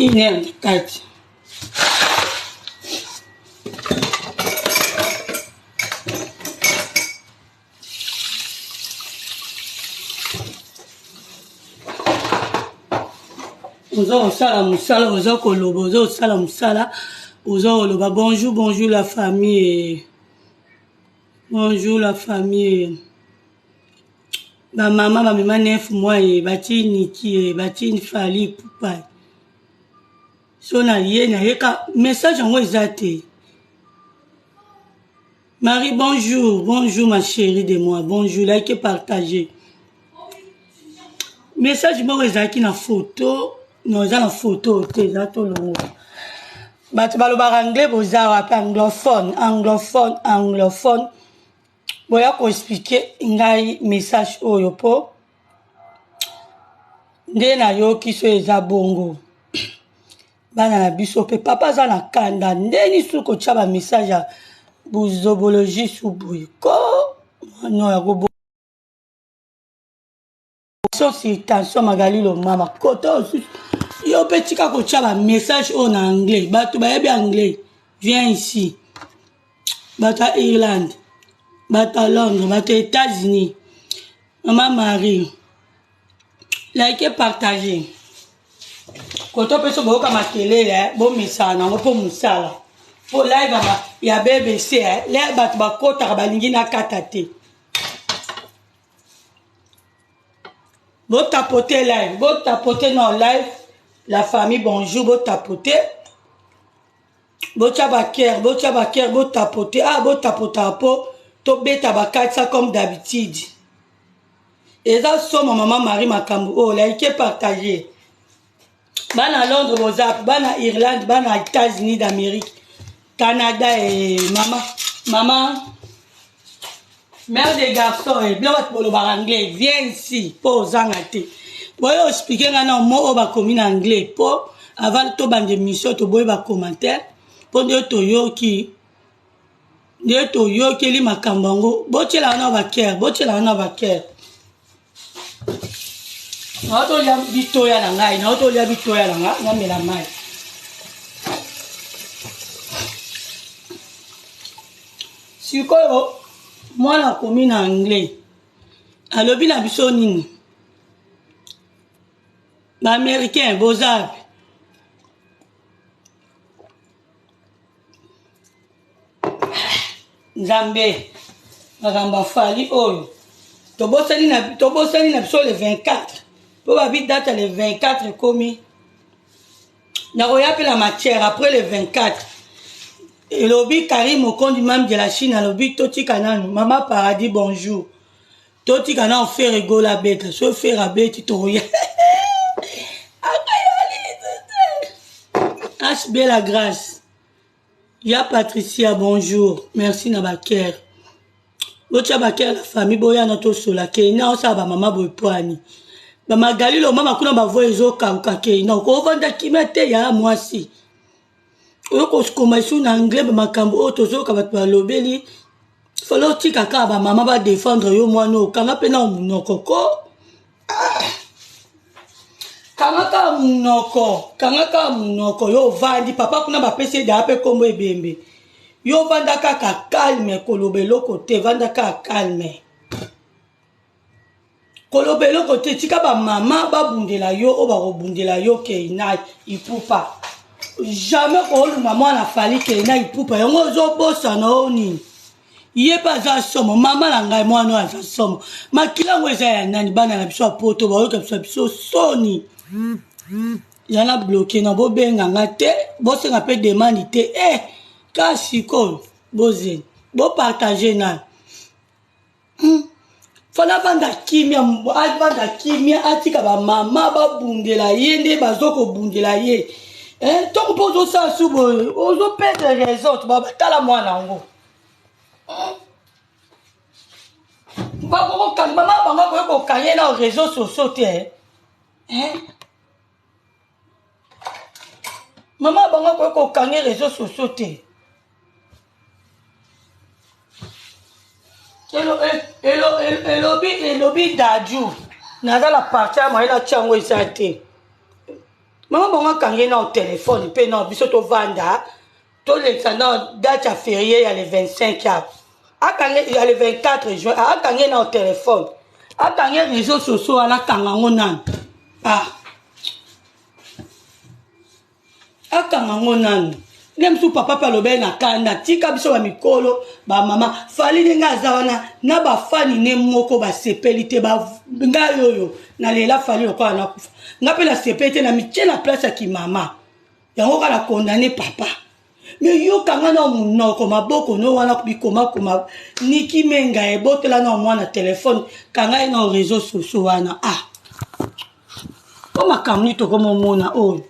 1 heure 4. Bonjour la famille. Bonjour la famille. Ma maman, ma maman 9 mois et bati Niki bati Fali Poupa. So na yeka message en exacté. Marie, bonjour. Bonjour ma chérie de moi. Bonjour, like et partagez. Message moi ezaki na photo. Non, ça la photo, c'est ça tout le monde. Bah tu vas le bar anglais, vous avez anglophone. Boya ko expliquer ngai message oyo po. Nde na yo kiso eza bongo. Bana na biso pe papa za na kanda ndeni suko tshaba message ya buzobologie subuyi ko no ya go so si tension magali lo mama koto yo petit ka ko tshaba message en anglais bato ba yebi anglais viens ici bata Irlande bata Londres bata États-Unis maman Marie like et partager koto peso boka makelele bo misana ngo musala po live ba ya BBC le bat ba kota ba lingi na katate bo tapoter live bo tapoter non live la famille bonjour bo tapoter bo tchabaker bo tapoter bo tapota po to beta ba katsa comme d'habitude et ça so maman Marie makambu oh like partager bana Londres bozap bana Irlande bana États-Unis d'Amérique Canada et maman mère des garçons et bien pour le bar anglais viens ici pour zangate boyo expliquer ngana mo ba komi en anglais pour avant to bande mission to boyo ba commentaire pour de to yoki li makambango botela na ba ker Nato ya bitoya na ngai, na mela mai. Sikoyo mwana komi na anglais. Alobi na biso nini? Ba américain bozab. Nzambe magamba fali oyo. Tobosani na biso le 24. Pour la vie date le 24 commis. N'a rien la matière après le 24. Et l'obi Karim au compte du même de la Chine à l'obi Toti Kanan. Maman Paradis bonjour. Toti Kanan fait rigoler la bête. Se fait rabais tutoriel. HB la grâce. Ya Patricia bonjour. Merci Nabaker. L'autre Baker la famille boya notre sola. Kena on sa ba maman boypoani. Ba magali lo mama kuna ba voyezo kaukake na ko vanda kimete ya mwasi oko skoma isu na anglais ba makambo otozo ka ba lobeli falo tika ka ba mama ba défendre yo mwana okanga pe na munoko ko kanga ka munoko yo vandi papa kuna ba pese da pe kombo ebembe yo vanda ka calme kolobelo kote vanda ka calme kolobelo kote tika ba mama ba bundela yo o ba bundela yo ke ina ipupa jamais ko lu mama na fali ke ina ipupa yango zo bosa na oni ye pa za somo mama na ngai mwana za somo makila ngweza ya nani bana na biso poto ba yo biso soni yana bloqué na bo benga ngate bo senga pe demande te kasi ko boze bo partager na fana vanda kimia atika ba mama ba bundela ye nde bazoko bundela ye donc pozo sa subo ozo perdre raison to ba tala mwana ngo ba ko kan mama banga ko kanye na réseaux sociaux te mama banga ko kanye réseaux sociaux te Elobi daju naza la partie moi la chango isate Maman bonga kangé na au téléphone pe na biso to vanda to l'exana date à férié il y a le 25 a kangé il y a le 24 juin a kangé na au téléphone a kangé réseaux sociaux ala kanga ngonan a kanga ngonan nem su papa palobe na kanda tika biso ba mikolo ba mama fali nga zawana na ba fani ne moko ba sepelite ba nga yoyo na lela fali lokwa na kufa nga pe la sepelite na mitie na place ki mama yango kala condamner papa mais yo kanga na munoko maboko no wana kubikoma koma niki menga e botela na mwana téléphone kanga na réseaux sociaux wana koma kamni to komo mona o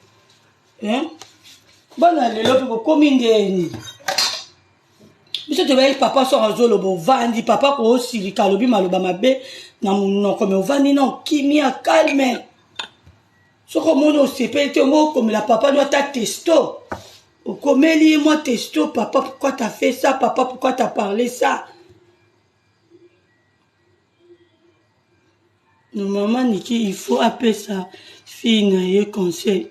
bana lelo pe komi ndeni biso to bel papa so azolo bo vandi papa ko osilika lobi maloba mabe na munoko me ovandi na kimia calme soko mono sepete ngo comme la papa doit ta testo au comeli moi testo papa pourquoi t'as fait ça papa pourquoi t'as parlé ça no maman Niki il faut appeler ça fille na ye conseil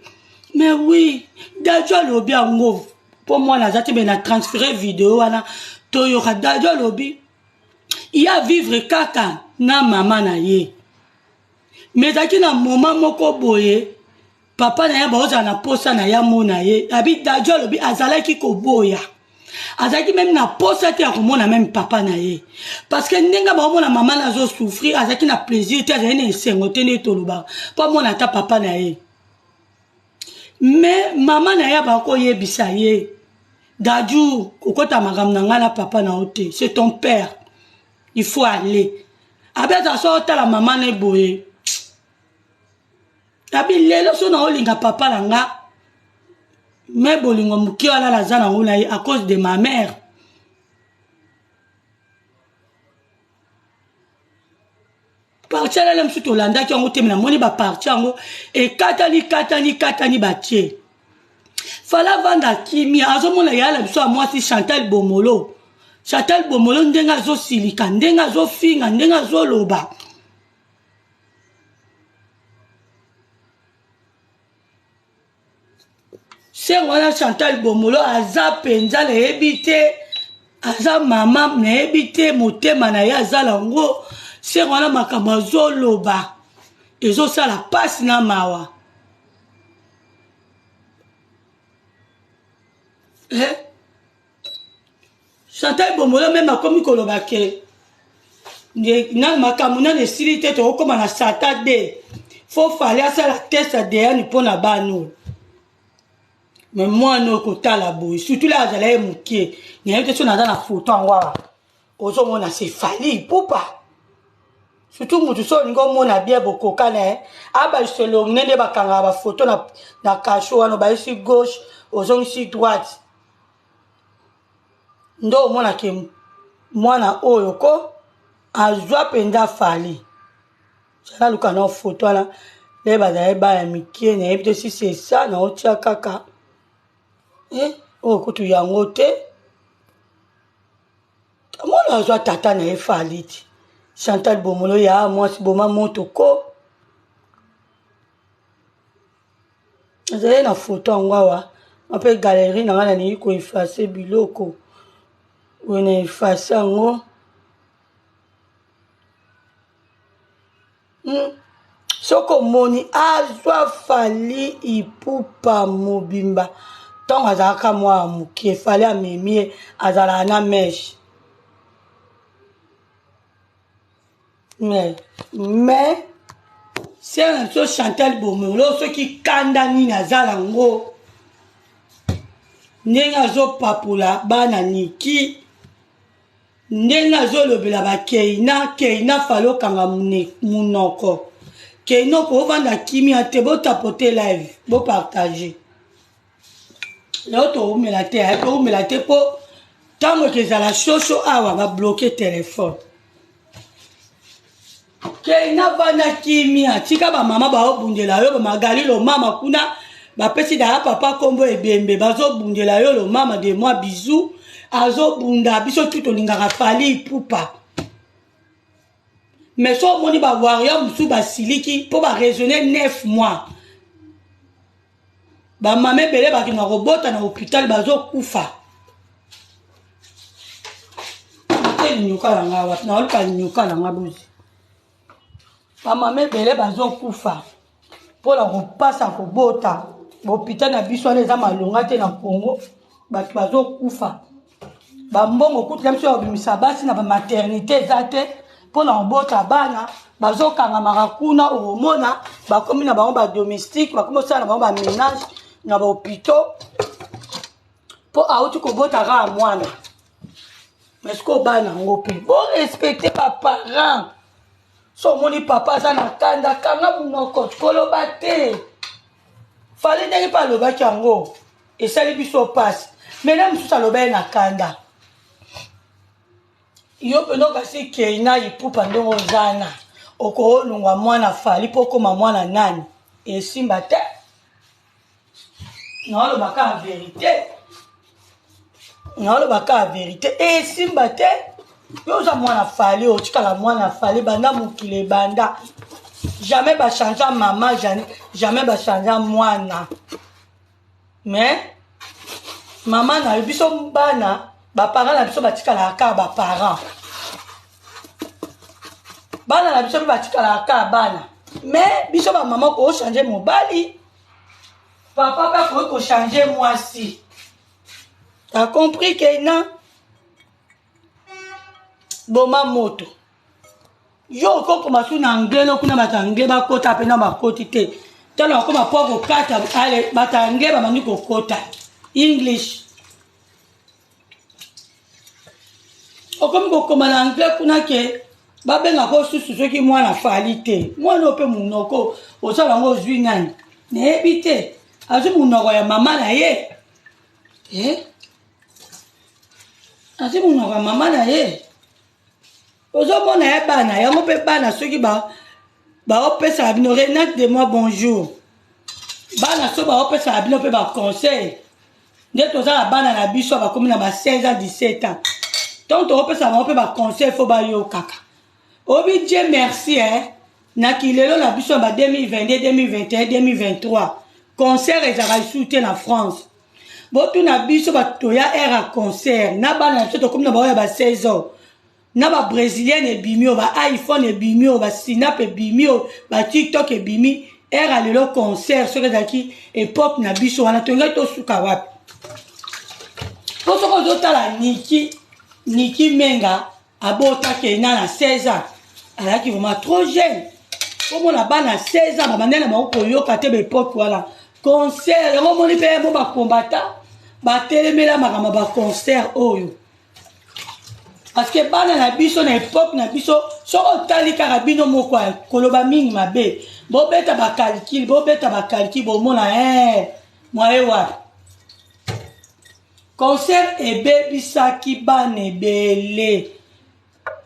mais oui dajo lobi ango pour moi la zati ben a transféré vidéo wana to yora dajo lobi il y a vivre kaka na maman na ye mais zaki na moment moko boye papa na ya baoza na posa na ya mona ye abi dajo lobi azalaki ko boya azalaki même na posa te ya komona même papa na ye parce que ndenga baomona maman na zo souffrir azalaki na plaisir te azalaki na esengo te nde toloba po mona ata papa na ye mais maman na ya bako yebisa ye daju kokota makambo na nga na papa na ote c'est ton père il faut aller abeta so ta la maman na boye abi lelo so na olinga papa na nga mais bolingo muki ala la zana ngona ye à cause de ma mère parti ala lem suto landa ki ngo temela moni ba parti ngo e katani batie fala vanda kimi azomona yala biso moi si Chantal Bomolo ndenga zo silika ndenga zo finga ndenga zo loba c'est wana Chantal Bomolo aza penza le ebite aza mama na ebite motema na ya azala ngo c'est wana makambo zo loba ezo sala passe na mawa Chantal Bomolo même akomi koloba ke na makambo na esili te tokokoma na sata de faut fallait asala test ADN mpona bano mais moi no kotala boy surtout là azala ye mokie nayebi te so naza na photo yango awa ozomona c'est fali pupa surtout mutu so olingi omona bien bokokana abaselongne nde bakangaka bafoto na kasho wana obayisi gauche ozongisi droite ndo omona ke mwana oyo ko azwa mpenza fali zalaluka na foto wana nde bazala ebaya mikie nayebi te si c'est ça naotia kaka oyo kutu yango te mwana azwa tata na ye fali ti Chantal Bomolo ya mwasi boma moto ko azali na foto yango awa ape galerie na nga na ningi koefase biloko oyo na efase yango soko moni azwa fali ipupa mobimba ntango azalaka mwa moke fali amemie azalaka na meshe mais c'est un so Chantal Bomolo soki kanda nini azala ngo ndenge azopapula bana Niki ndenge azolobela keina falo kanga munoko keino ko vanda kimia te botapote live bo partager l'autre umela te po tango kezala shosho awa ba bloquer téléphone keina vanda kimia tika ba mama ba obundela yo ba magali lo mama kuna ba pesi da papa kombo ebembe bazo bundela yo lo mama de moi bisou azo bunda biso tuto lingaka fali pupa mais so moni ba warrior musu ba siliki po ba raisonner 9 mois ba mama ebele bakina kobota na hôpital bazokufa nyoka na nga wapi na oluka nyoka na nga bozi ba mama ebele bazokufa mpona kopasa kobota bahôpital na biso wana eza malonga te na Congo bato bazokufa bambongo kutila biso ya kobimisa basi na bamaternité eza te mpona kobota bana bazokangamaka kuna omona bakomi na bango badomestique bakomi osala na bango baménage na bahôpitaux mpo auti kobota kaka mwana mais ce que bana yango mpe borespecte baparent so omoni papa aza na kanda kanga munoko koloba te fale ndenge mpe alobaki yango esali biso mpasi mena mosusu aloba ye na kanda yo mpe nokasi keina ipupa ndenge ozana okoolungwa mwana fali mpo okoma mwana nani esimba te naolobaka ya verité naolobaka ya verité esimba te yo oza mwana fali otikala mwana fali banda mokili ebanda jamais bachange mama jamais bachange mwana mais mama na yo biso bana baparent na biso batikalaka kaka baparent bana na biso mpe batikalaka kaka bana mais biso bamama koochange mobali papa mpe akoki kochange mwasi t'as compris que non boma moto yo okokoma su na anglais lokuna bato anglais bakota mpe na bakoti te tala bakoma po kokata ale bato anglais bamandi kokota english okomi kokoma na anglais kuna ke babengaka susu soki mwana fali te mwana oyo mpe munoko osala yango ozwi nani nayebi te azwi munoko ya mama na ye azwi munoko ya mama na ye ozomona ye bana yango mpe bana soki baopesaka bino renate de moi bonjour bana so baopesaka bino mpe baconseil nde tozala bana na biso bakomi na ba 16 ans 17 ans donc tokopesaka bango mpe baconseil fo bayokaka obi Dieu merci naki lelo na biso ba 2022 2021 2023 concert ezalaka isu te na France botuna biso batoya aire a concert na bana na biso tokomi na baoyo ya ba 16 ans na ba brésilienne ebimi oyo ba iphone ebimi oyo ba snap ebimi oyo ba tiktok ebimi aire a lelo concert soki ezalaki époque na biso wana tongai tosuka wapi po soki ozotala niki menga abotaki ena na 16 ans alaki vraiment trop jeune omona bana 16 ans babandele na bango koyoka te baepoke wana concert yango omoni mpe mo bakombata batelemela makambo baconcert oyo parce que bana na biso na époque na biso soki otali kaka bino moko koloba mingi mabe bobeta bakalkile bomona mwaye wapi concert ebebisaki bana ebele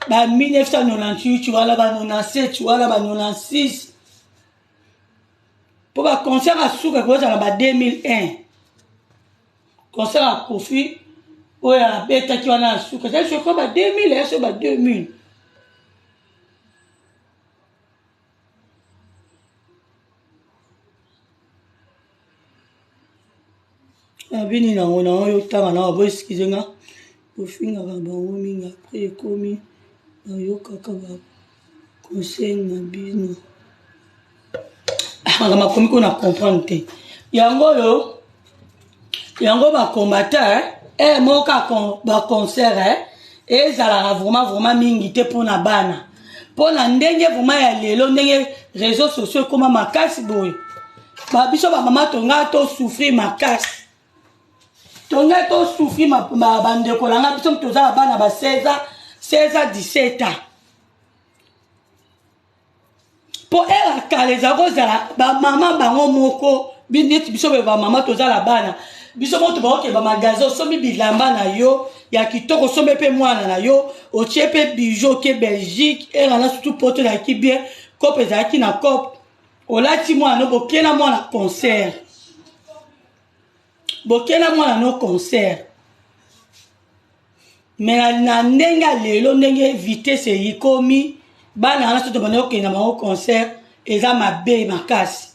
ba 1998 wala ba 97 wala ba 96 pour ba concert asuka kozala ba 2001 concert a Kofi oya betaki wana asuka ça je crois ba 2000 so ba 2000 abini na ona oyo tanga na bo excuse nga ofinga ba bango minga après ekomi bayokaka ba conseil na bino makomi ko na comprendre te yango bakombata moka baconcert ezalaka vraiment mingi te mpona bana mpona ndenge vraiment ya lelo ndenge réseaux sociaux ekoma makasi boye babiso bamama tonga tosouffrir makasi tonga tosouffrir bandeko nanga biso tozala bana ba 16 ans 17 ans po era kala eza kozala bamama bango moko neti biso be bamama tozala bana biso moto baokeba magasin osombi bilamba na yo ya kitoko osombi mpe mwana na yo otie mpe bijou oke Belgique era na surtout poto ezalaki bien kope ezalaki na kope olati mwana no bokena mwana concert mais na ndenge lelo ndenge vitesse eyikomi bana wana soto bana okenda bango concert eza mabe makasi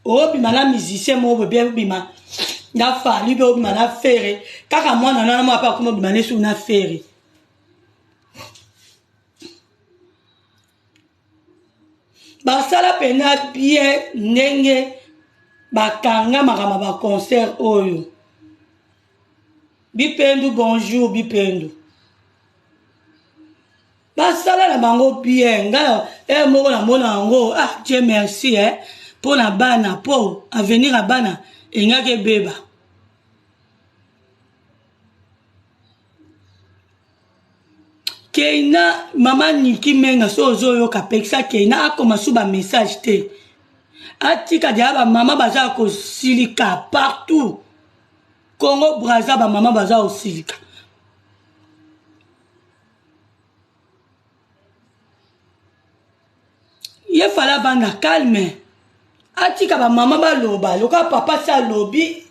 obima na musicien mo bien obima na fali be obima na fere kaka mwana na mo apa kuma obima nesu na fere basala pena bien ndenge bakanga makama ba concert oyo Bipendu bonjour Bipendu basala na bango bien nga moko na mona ngo Dieu merci pour na bana pour avenir à bana engake beba Keina mama Niki menga sozo yo kapeksa Keina akoma suba message te atika dia ba mama baza ko silika partout Congo Brazza ba mama baza ko silika ye fala banda calme atika ba mama ba loba loka papa sa lobi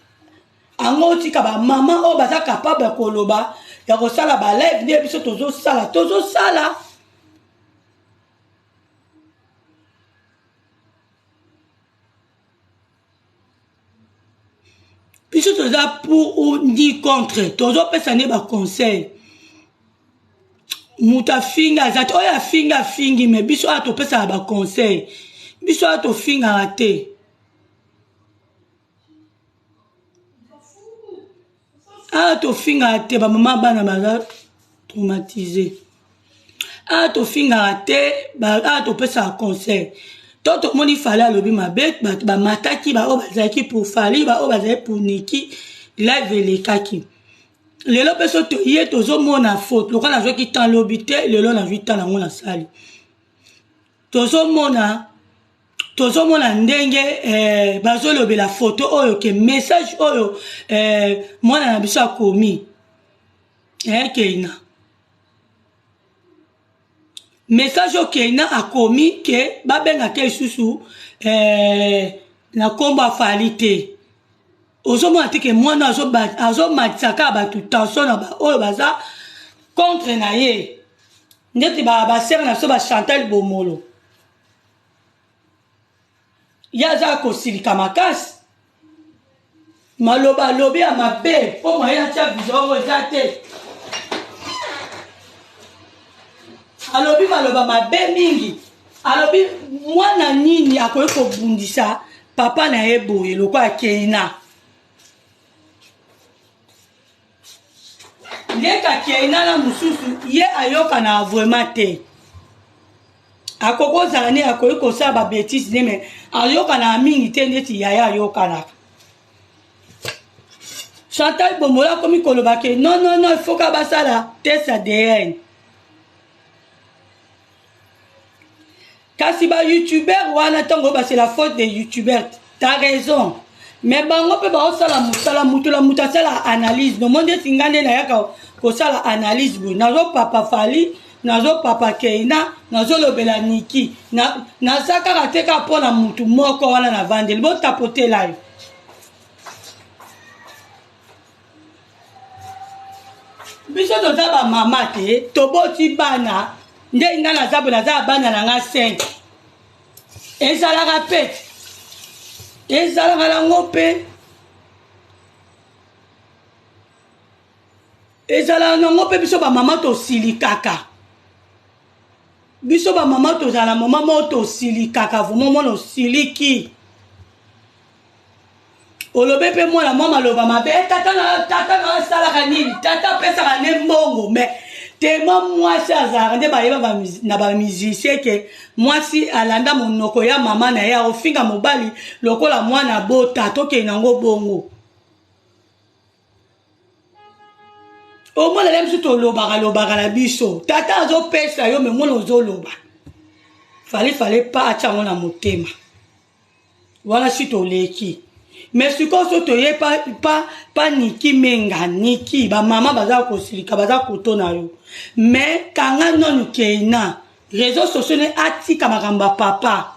ango tika ba mama o baza capable ko loba ya ko sala ba live ne biso tozo sala biso toza pour ou ni contre tozo pesa ne ba conseil muta finga zati oya fingi me biso ato pesa ba conseil biso ato finga ate ato finga ate ba mama bana baza traumatisé ato finga ate ba ato pesa conseil toto moni fala lobi mabe ba mataki ba o bazaki pour fali ba o bazaki pour Niki live elekaki lelo peso to ye tozo mona faute loka na joki tan lobité lelo na vita na ngona sali tozo mona ndenge bazo lobela photo oyo ke message oyo mwana na biso akomi Keina message o Keina akomi ke babenga ke susu na komba falite ozomona te ke mwana azomatisaka bato tension na oyo baza contre na ye ndeti basere na biso bachantal bomolo ye aza kosilika makasi maloba alobi ya mabe mpo moye atia vision oyo eza te alobi maloba mabe mingi alobi mwana nini akoki kobundisa papa na ye boye lokola Keina ndeka Keina na mususu ye ayokana vraiment te akokozala ne akoki kosala babétise ne me ayokana mingi te ndeti yaya ayokanaka Chantal Bomola akomi koloba ke non il faut ka basala test ADN kasi ba youtubeur wana ntango c'est la faute des youtubeurs t'as raison mais bango pe baosala mosala mutu asala analyse nomondi eti nga nde nayaka kosala analyse boye nazo papa fali nazo papa Keina nazolobela Niki naza kaka te kaka mpona mutu moko wana na vandeli botapote live biso toza bamama te toboti bana nde nga naza boye naza bana na nga 5 ezalaka pe ezalaka nango mpe ezalaka nango mpe biso bamama tosilikaka biso bamama tozala mama moko tosilikaka vraimen mwana osiliki olobe mpe mwana mwa maloba mabe tata na asalaka nini tata apesaka ne mbongo me tema mwasi azalaka nde bayeba na bamusicien ke mwasi alanda monoko ya mama na ye akofinga mobali lokola mwana bota tokei nango bongo omona le biso tolobaka na biso tata azopesa yo me mwana ozoloba fale pa atyango na motema wana si toleki mais sikoyo so toye pa Niki menga Niki bamama baza kosilika baza kotona yo mais kanga nonu Keina réseaux sociaux ne atika makambo ya papa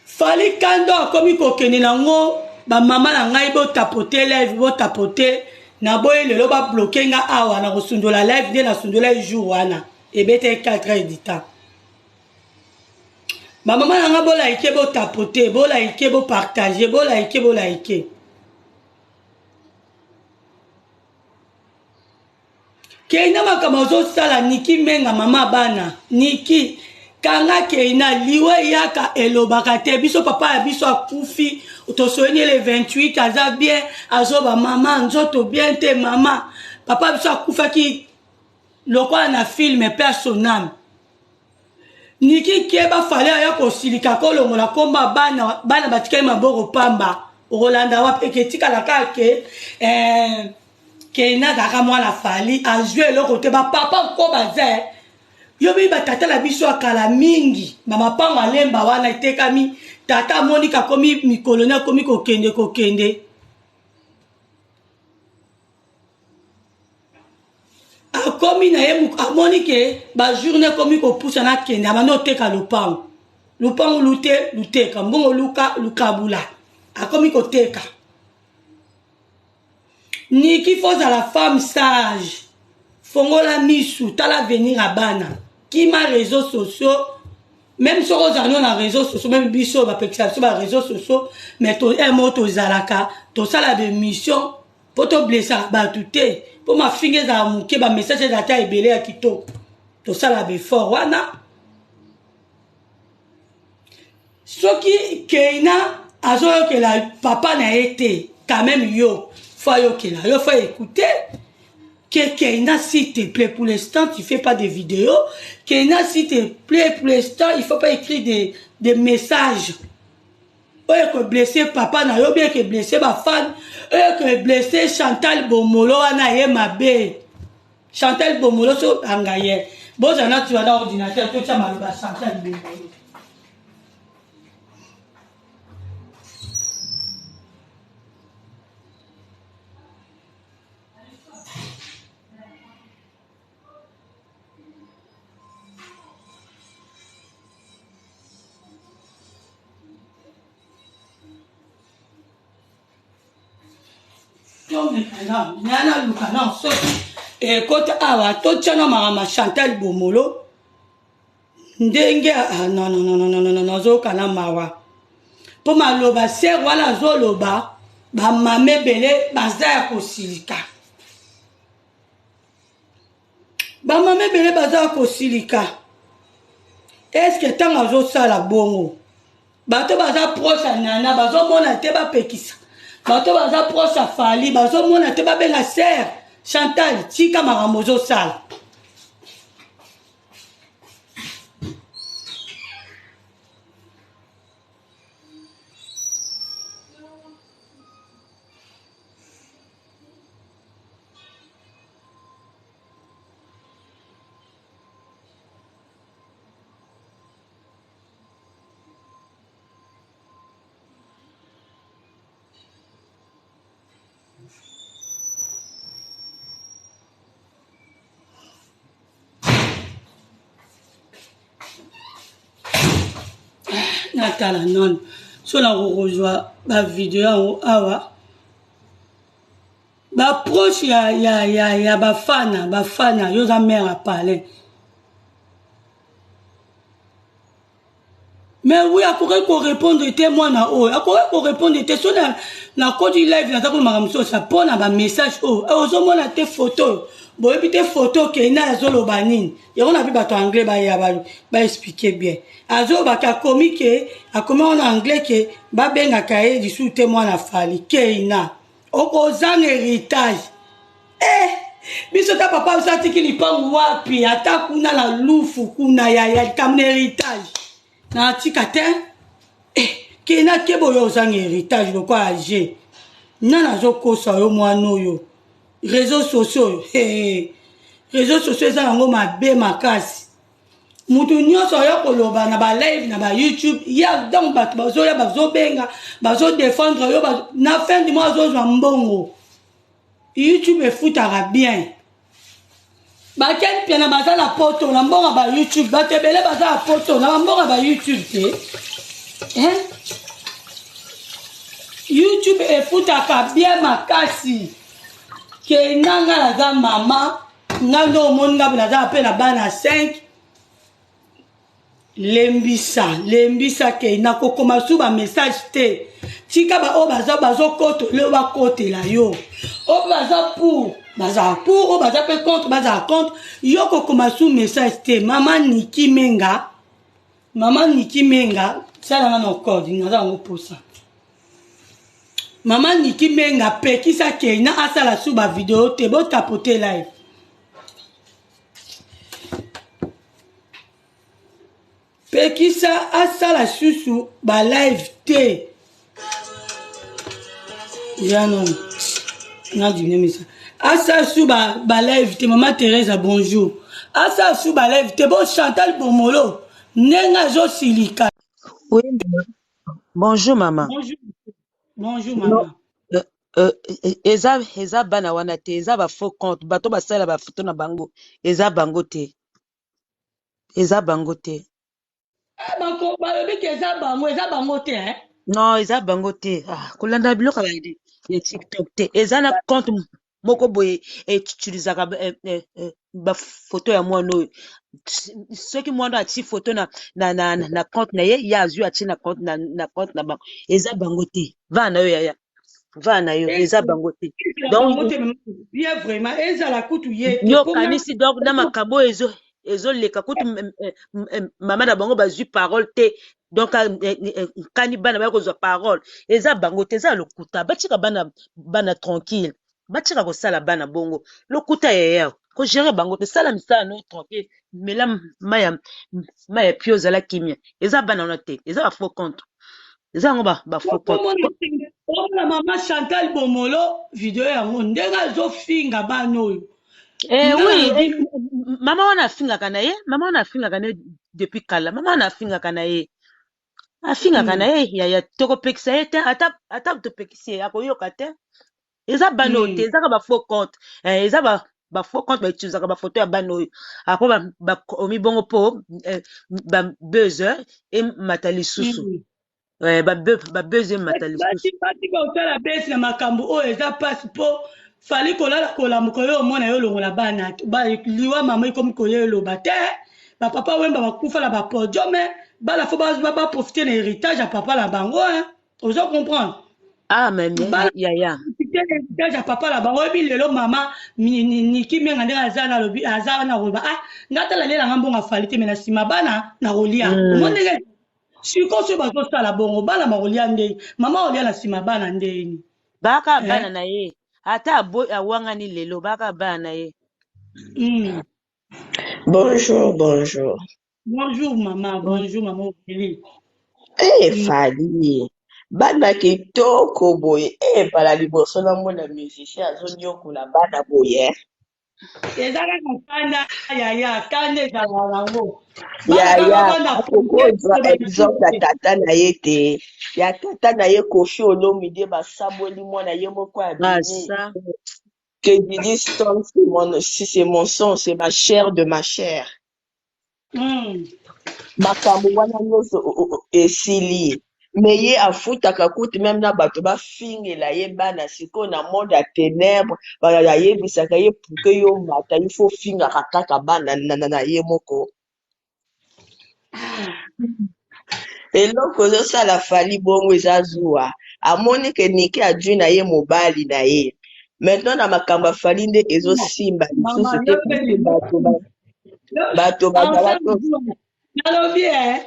fali kando akomi kokende nango bamama na ngai botapote live botapote na boye lelo babloke nga awa na kosundola live nde nasundola jour wana et bête 4 heures du temps. Ma maman n'a pas liké, bo tapoter, bo liké, bo partager, bo liké, bo liké. Keina makamazo sala Niki menga mama bana. Niki kanga keina liwe yaka elobaka te biso papa ya biso akufi tosoyeni le 28 aza bien azoba mama nzoto bien te mama papa biso akufaki lokola na film pe son âme. Niki keba fale aya kosilika kolongola komba bana batikali maboko pamba Rolanda wapi eketika la kake keina kaka mwana fali a jouer le côté ba papa ko baza yobi batata la biso akala mingi mama pango alemba wana itekami tata monika komi mikolona komi kokende akomi na ye amonike ba journée komi ko poussa na kende amano teka lupango luteka mbongo lukabula akomi ko teka Niki faut à la femme sage fongola misu tala venir à bana qui m'a réseaux sociaux même sur aux anneaux na réseaux sociaux même biso ba pexation ba réseaux sociaux mais to moto zalaka to sala de mission pour te blesser ba touté pour ma finge za muke ba message za ta ebele ya kitoko to sala be fort wana soki keina azoyo que la papa n'a été quand même yo faut écouter que Keina, s'il te plaît, pour l'instant, tu fais pas de vidéos. Keina, s'il te plaît, pour l'instant, il faut pas écrire des messages. Oye que blessé papa na yo bien que blessé ma fan. Oye que blessé Chantal Bomolo ana ye mabe. Chantal Bomolo so angaye. Bon jana tu vas dans ordinateur tu as mal ba Chantal Bomolo. Nana Lukana et côté awa to tchana mama Chantal Bomolo ndenge non zo kana mawa po maloba ser wala zo loba ba mame bele baza kosilika ba mame bele baza kosilika est-ce que tanga zo sala bongo bato baza proche nana bazo mona te ba pekisa bato baza proche à fali bazo mona te ba benga ser Chantal tika maramozo sala Natala non so na rejoindre ba vidéo awa ba proche ya bafana yo za mère à parler mais oui à pourrait qu'on répondre témoin na o à pourrait qu'on répondre te so na code live na ta ko makamso ça pon na ba message o ozo mona te photo boye bité photo ke na zolo banine et on a vu bato anglais ba expliquer bien azo baka komi ke a komi en anglais ke ba benga kae du sous témoin na fali keina okozang héritage biso ta papa sa tiki lipangu wapi ata kuna la lufu kuna ya comme héritage na tika te keina kebo yo ozang héritage le quoi âgé nana zo kosa yo mwana yo réseaux sociaux réseaux sociaux eza yango mabe makasi mutu nyonso oyo koloba na ba live na ba YouTube ya donc bato bazoya bazobenga bazodéfendre yo na fin du mois azozwa mbongo YouTube efutaka bien bakeni pia na baza na poto na mbongo ba YouTube bato ebele baza na poto na mbongo ba YouTube te YouTube efutaka bien makasi ke nanga naza mama nga ndo omoni nga naza mpe na bana 5 lembisa ke nakokoma su bamessage te tika baoyo bazokotela oyo bakotela yo oyo baza pour bazala pour oyo baza mpe contre bazala contre yo kokoma su message te mama Niki Menga salanga na okode naza yango posa mama Niki Menga pekisa keina asala su bavideo te botapote live pekisa asala susu ba live te ya non na dîner misa asala su ba live te mama Thérèse bonjour asala su ba live te bo Chantal Bomolo nenga zo silika. Oui, bonjour maman. Bonjour maman. Eza bana wana te, eza ba faux compte, bato basala ba photo na bango, eza bango te. Banko balobi ke eza bango te hein? Non, eza bango te. Kolanda biloko ya TikTok te. Eza na compte moko boye utilisaka ba photo ya mwana oyo. Soki mwana ati photo na compte na ye, ya azwi ati na compte na compte na bango. Eza bango te. Vana yo yaya. Vana yo eza bango te. Donc bien vraiment ezala kutu ye te. Yo kanisi donc na makambo ezoleka kutu mama na bango bazwi parole te. Donc kani bana ba kozwa parole eza bango te eza lokuta batika bana tranquille batika kosala bana bongo lokuta yaya ko gérer bango te sala misala no tranquille mela maya pio zala kimia eza bana wana te eza ba faux compte eza ngo ba faux compte. Ona mama Chantal Bomolo video yango ndenge azofinga bana oyo. Oui, mama wana afingaka na ye depuis kala mama wana afingaka na ye ya tokopekisa ye te ata topekisi ye akoyoka te eza bana oyo te ezaka ba faux compte eza ba faux compte bautilisaka bafoto ya bana oyo apo bakomi bongo mpo babuzzer emata lisusu babuzzer emata lisusu batika otala besi na makambo oyo eza mpasi mpo fali kolala kolamuka yo omona yo longola bana liwa mama ekomi koya eloba te bapapa wemba bakufa na bapodiome bana fo baprofite na héritage ya papa na bango ozo comprendre yaya héritage ya papa na bango oyebi lelo mama Niki Menga ndenge aza na koloba ngatala lelanga mbongo afali te me na nsima bana na kolia omo ndenge siko soki bazosala bongo bana bakolia ndenge mama olia na nsima bana ndenge baka bana na ye ata awangani lelo baka bana na ye. Bonjour maman Ophélie. Fali bana kitoko boye bala liboso na mona musicien azonyokola bana boye ezaka na kanda yaya kanda ezala nango akokozwa exemple ya tata na ye te ya tata na ye Koffi Olomide basaboli mwana ye moko ya bini que Didi Stone si c'est mon sang c'est ma chair de ma chair makambo wana nyonso esili me ye afutaka kutu meme na bato bafingela ye bana sikoyo na monde ya ténèbre ayebisaka ye puke yo mata ye fo fingaka kaka bana na ye moko eloko ozosala Fali bongo eza zuwa amoni ke Niki adwi na ye mobali na ye maintenant na makambo ya Fali nde ezosimba lisusu te bato bazala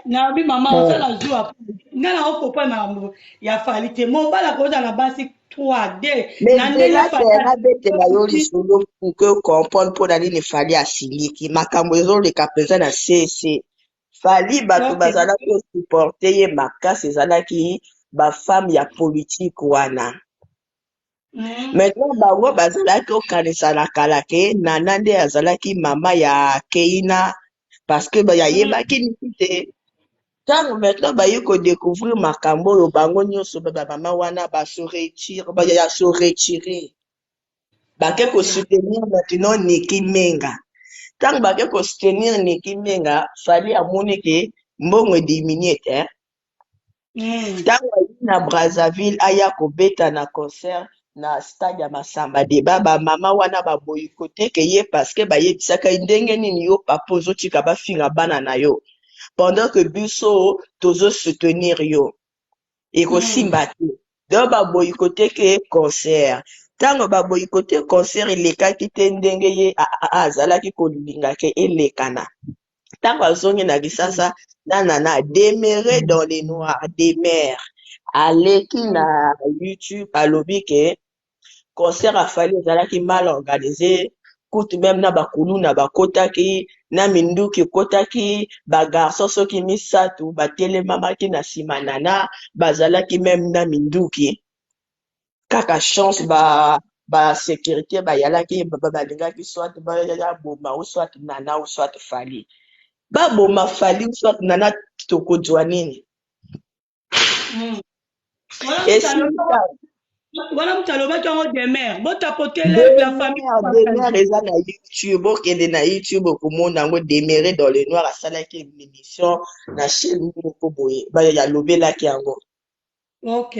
nalobi mama osala zuwa nga na okopa makambo ya Fali te mobala kozala basi 3D na ndenge abetela yo lisolo puke comprendre mpona nini Fali asiliki makambo ezoleka mpenza na sese Fali bato bazalaki osuporte ye makasi ezalaki bafame ya politike wana maintenant bango bazalaki okanisa na kala ke Nana nde azalaki mama ya Keina parce que yayebaki Niki te ntango maintenant baye kodécouvrir makambo oyo bango nyonso bamama wana basoretire bake kosoutenir maintenant Niki Menga ntango bake kosoutenir Niki Menga Fali amoni ke mbongo ediminue te ntango ayi na Brazzaville aya kobeta na concert na stade ya Masamba Deba bamama wana baboyikote ke ye parceke bayebisaka ye ndenge nini yo papa ozotika bafinga bana na yo pendant que biso tozosoutenir yo ekosimba te donc baboyikote ke concert ntango baboyikote concert elekaki te ndenge ye azalaki kolinga ke elekana ntango azongi na Kisasa Nana demeure dans les noirs demeure aleki na YouTube alobi ke concert afali ezalaki mal organisé kutu même na bakulu na bakotaki na minduki ekotaki bagarso soki misatu batelemamaki na nsima Nana bazalaki même na minduki kaka chance basécurité bayalaki balingaki soit baboma ou soit Nana ou soit Fali baboma Fali ou soit Nana tokozwa nini esilika Voilà, tu as des mères. Bon, tapoter live la famille. demeure eza na YouTube okende na YouTube okomona yango demeure dans le noir asalaki émission na chaîne moko boye yalobelaki yango Ok.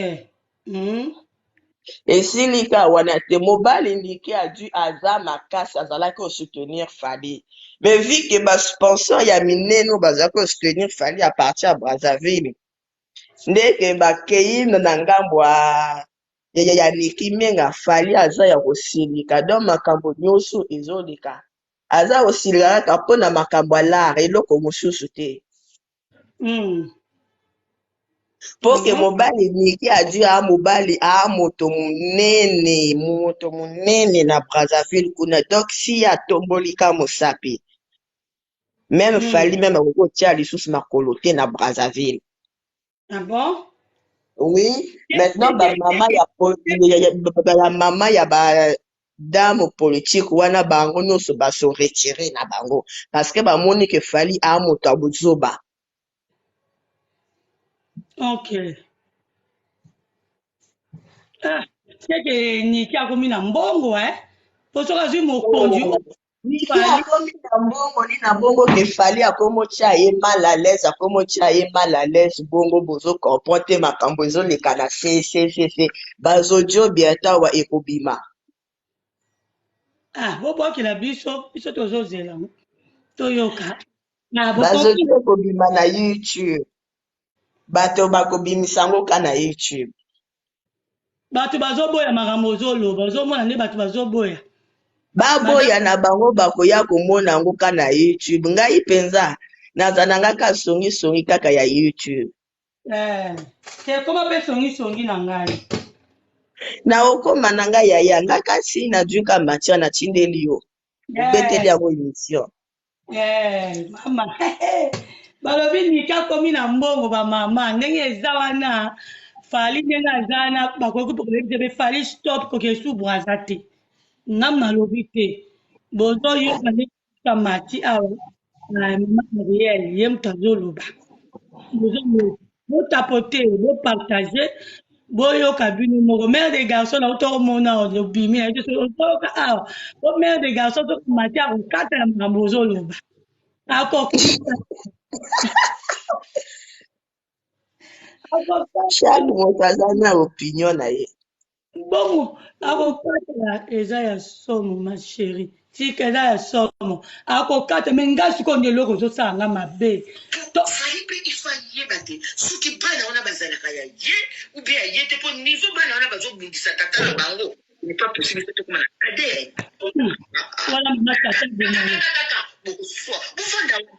esilika wana te mobali ndiki aza makasi azalaki osoutenir Fali mais vu ke basponsor ya minene bazalaki osoutenir Fali à partir ya Brazzaville ndeke bakei na ngambo ya Nicki Menga Fali aza ya kosilika donc makambo nyonso ezoleka aza kosilika kaka mpona makambo alara eloko mosusu te mpo ke mobali Nicki mobali moto monene na Brazzaville kuna donc si atombolika mosapi même Fali même akoki kotia lisusu makolo te na Brazzaville. Ah bon? Oui, maintenant bamama ya badame politique wana bango nyonso baso retire na bango parce que bamoni ke Fali moto ya bozoba. Ok. C'est que Nicki akomi na mbongo po soki azwi mokonzi Nicki akomi na mbongo ke Fali akomotia ye mal à l'aise akomotia ye mal à l'aise bongo bozo comprendre te makambo ezoleka na se bazodio biata wa ekobima. bobwakela biso tozozela toyoka bazodio ekobima na YouTube bato bakobimisa yango ka na YouTube. bato bazoboya makambo ozoloba ozomona nde bato bazoboya baboya na bango bakoya komona yango ka na YouTube ngai mpenza nazalanga ka songisongi kaka ya YouTube tekoma mpe songisongi na ngai na okoma na ngai yaya nga kasi najuka matia na tindeli yo obeteli yango émission mama balobi Nicki akomi na mbongo bamama ndenge eza wana Fali ndenge aza wana bakoki pokoyebisa Fali stop kokesu braza te ngam nalobi te bozoyoka ndeka mati awa mama Ariel ye moto azoloba botapote bopartage boyoka bino moko mare de garçon na otomona olobimi otoyoka awa po mare de garçon tokomati akokatala makambo ozoloba chaque moto aza na opinion na ye bongo akokatala eza ya somo ma chérie tika eza ya somo akokata me ngai sikoyo nde eloko ezosala nga mabe fali mpe ifo ayeba te soki bana wana bazalaka ya ye ube ya ye te mpo niveau bana wana bazobundisa tata na bango n'est pas possible te tokoma na adere wana mama tata demaye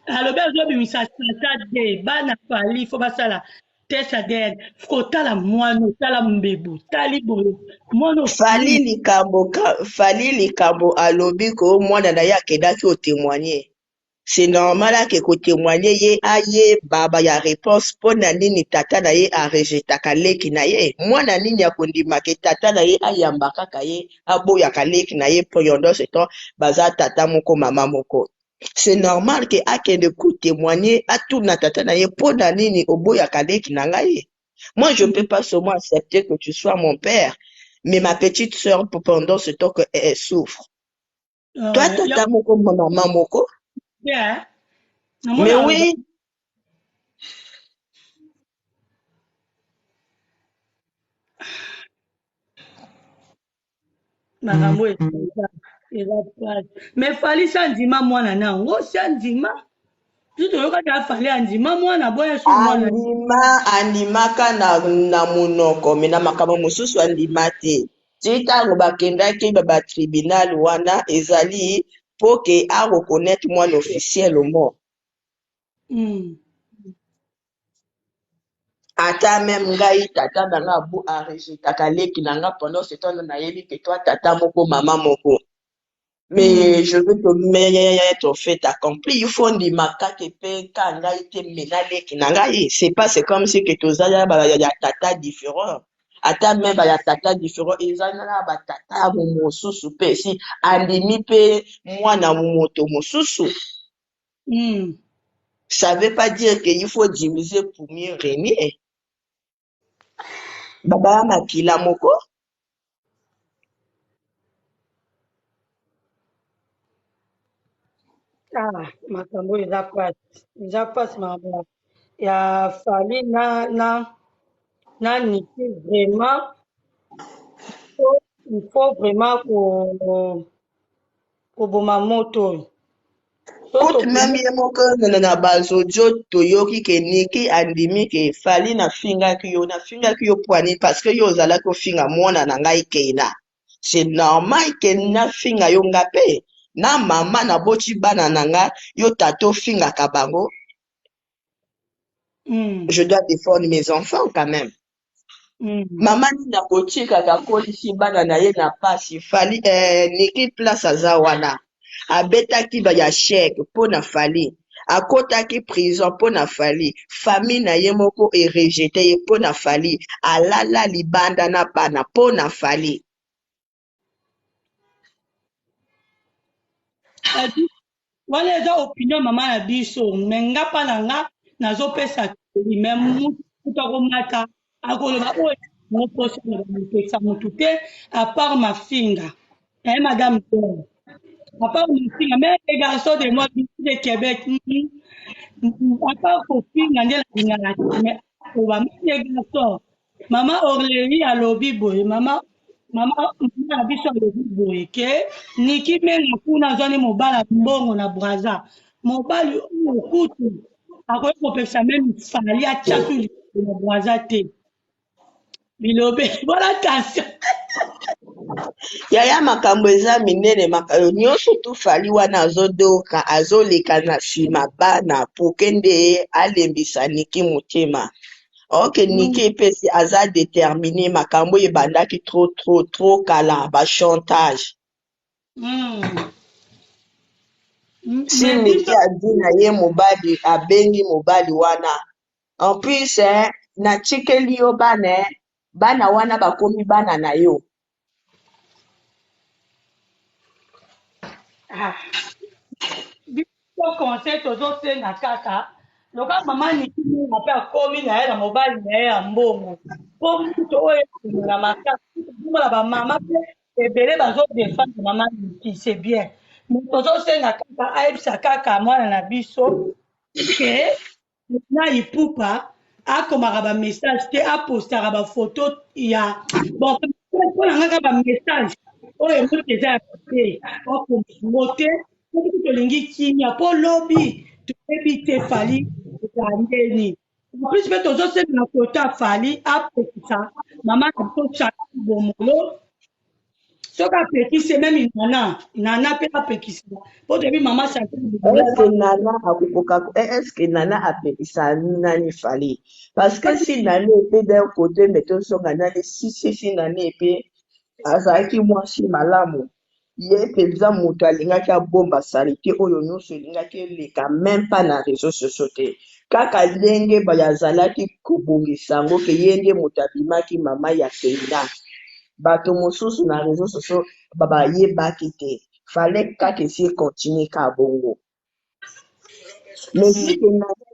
alobi azobimisa tata de bana Fali fo basala test ADN kotala mwana otala mbebu tali boye mwana Fali likambo alobi ko mwana na ye akendaki otémoigner c'est normal ake kotémoigner ye ayeba ya réponse mpo na nini tata na ye arejetaka leki na ye mwana nini akondimaka tata na ye ayamba kaka ye aboyaka leki na ye mpo yondo ce temps baza tata moko mama moko c'est normal ke akende kotémoigner atuna tata na ye mpo na nini oboyaka leki na ngai. Moi je peux pas seulement accepter que tu sois mon père mais ma petite sœur pendant ce temps qu'elle souffre toi tata moko maman moko mais oui makambo eza place. Mais fali sa ndima mwana nango sa ndima. Tu toyoka ta fali andima mwana boya su mwana. andimaka na munoko me na makambo mosusu andima te. Ti ntango bakendaki batribunal wana ezali mpo ke areconnaitre mwana officiellement. Ata même ngai tata na nga bu arejetaka leki na nga pendant ce temps nayebi ke toi tata moko mama moko. Mais je veux te mettre au fait accompli. Il faut ndimaka ke pe ka ngai te mena leki na ngai. C'est comme si que tozala ya tata différent. Ata même ya tata différent ezala ba tata mosusu pe si andimi pe mwana moto mosusu. Ça veut pas dire qu'il faut diviser pour mieux régner. Baba makila moko. Makambo eza place mama. Ya fali na niki vraiment il faut vraiment koboma moto. Kote même ye moko na bazodio toyoki ke niki andimi ke fali na fingaki yo poani parce que yo ozalaki ofinga mwana na ngai keina. C'est normal ke na finga yo nga pe na mama na boti bana na nga yo tato finga kabango. Je dois défendre mes enfants quand même. Mama ni na kotika kakolisi bana na ye na pasi fali niki place aza wana. Abetaki ba ya chèque mpo na fali. Akotaki prison mpo na fali. Famille na ye moko e rejeté ye mpo na fali. Alala libanda na bana mpo na fali. Wana eza opinion mama na biso me nga mpa na nga nazopesa keli me mutu akomata akoloba oyo moposa na bamipesa motu te apart mafinga madame Pierre apart mafinga me les garçons de moi biso de Québec apart kofinga nde nalingaka te me akoba me les garçons mama Orlélie alobi boye mama na biso alobi boye ke niki menga kuna azwani mobali mbongo na braza mobali oyo kutu akoki kopekisa meme fali atya su likolo na braza te bilobe bona tension Yaya makambo eza minene nyonso tu fali wana azodoka azoleka na nsima bana poke nde alembisa niki motema. Ok, niki epesi aza déterminé makambo ebandaki trop kala ba chantage. Si niki adi na ye mobali abengi mobali wana en plus na tikeli yo bana wana bakomi bana na yo. biso conseil tozosenga kaka loka mama niki menga mpe akomi na ye na mobali na ye ya mbongo mpo moto oyo ekomela makasi omona bamama mpe ebele bazodefendre mama niki c'est bien mais tozosenga kaka ayebisa kaka mwana na biso ke na ipupa akomaka bamessage te apostaka bafoto ya bon mpo na ngaka bamessage oyo moto eza ya te akomango te soki tolingi kimia mpo lobi toyebi te fali ezala ndeni plus mpe tozosenga na foto ya fali apekisa mama na biso chaka bomolo soki apekisi meme nana mpe apekisa mpo toyebi mama chaka Est-ce nana apekisa nani fali parce que si nani epe d'un côté mais tosonga nani si nani epe azalaki mwasi malamu ye mpenza moto alingaki abomba salite oyo nyonso elingaki eleka même pas na réseau sociaux te kaka ndenge bazalaki kobongisa yango ke ye nde moto abimaki mama ya keina bato mosusu na réseau sociaux bayebaki te fallait kaka esi continue ka bongo mais si ke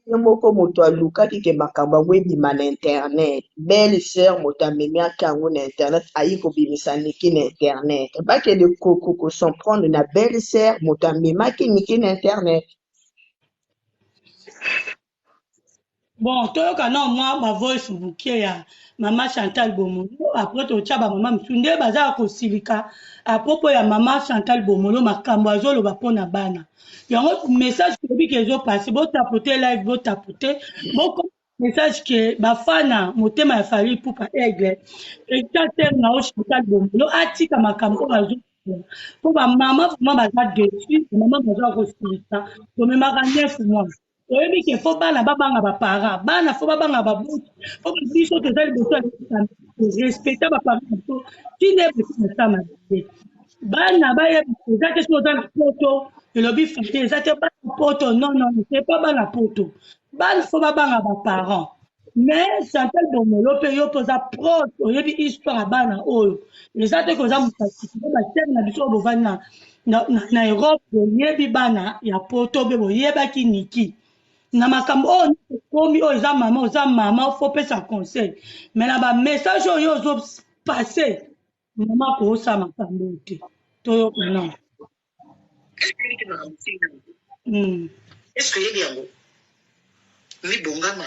ye moko moto alukaki ke makambo yango ebima na internet belle sœur moto amemiaki yango na internet ayi kobimisa niki na internet bakende kocomprendre na belle sœur moto amemaki niki na internet Bon, toyoka non moi ma voice bouquet ya Maman Chantal Bomolo après to tchaba maman msunde baza ko silika à propos ya Maman Chantal Bomolo makambo azoloba pona bana. Yango message que bi kezo passer bo tapoter live bo tapoter bo message que bafana motema ya fali pupa aigle et tater na o Chantal Bomolo atika makambo azo po ba mama vraiment baza dessus maman baza ko silika to me maka 9 mois. oyebi ke fo bana babanga baparent bana fo babanga babutu fo biso toza liboso ya respecta baparent na biso tinde bosina mabe bana bayeba eza te soki oza na poto elobi fate eza te bana poto non c'est pas bana poto bana fo babanga baparent mais Chantal Bomolo mpe yo mpe oza proche oyebi histoire ya bana oyo eza te koza mokasiki po batere na biso oyo bovandi na Europe boyebi bana ya poto mpe boyebaki niki na makambo oyo komi oyo eza mama fo pesa conseil mais na bamessage oyo ozopasse mama koosala makambo te toyokana est-ce que yebi yango mibongama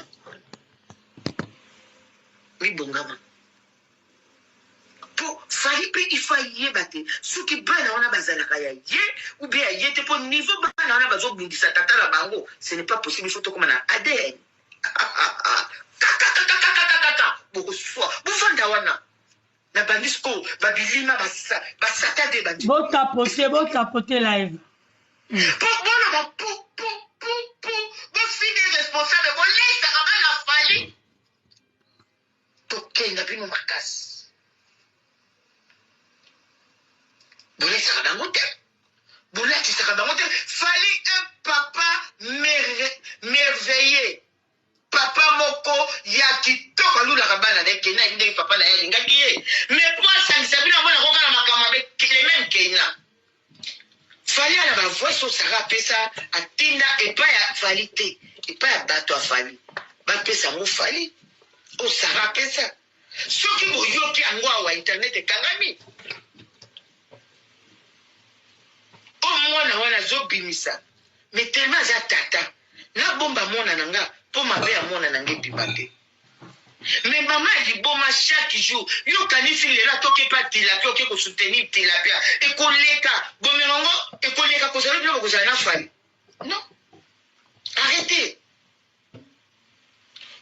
po fali mpe ifa yeba te soki bana wana bazalaka ya ye ou bien ya ye te mpo niveau bana wana bazobundisa tata na bango ce n'est pas possible ifo tokoma na ADN kakakakakakakaka bokoswa bovanda wana na bandi sikoyo babilima basata te bandi botapote live bona bofide responsable bolesaka bana fali tokenda bino makasi bolesaka bango te bolatisaka bango te fali un papa merveilleux papa moko ya kitoko alulaka bana na ye kena ndenge papa na ye alingaki ye mais po asangisa bino mwana kokana makambo abe le même kena fali ala bavoice oyo saka apesa atinda epai ya fali te epai ya bato ya fali bapesa yango fali oyo saka apesa soki boyoki yango awa internet ekangami o mwana wana azobimisa mais tellement aza tata nabomba mwana na nga mpo mabe ya mwana na nga ebima te mais mama aliboma chaque jour yokanisi lelo atoki epa tilapia oke kosoutenir tilapia ekoleka bomengango ekoleka kozala biloko kozala na fali non arrêtez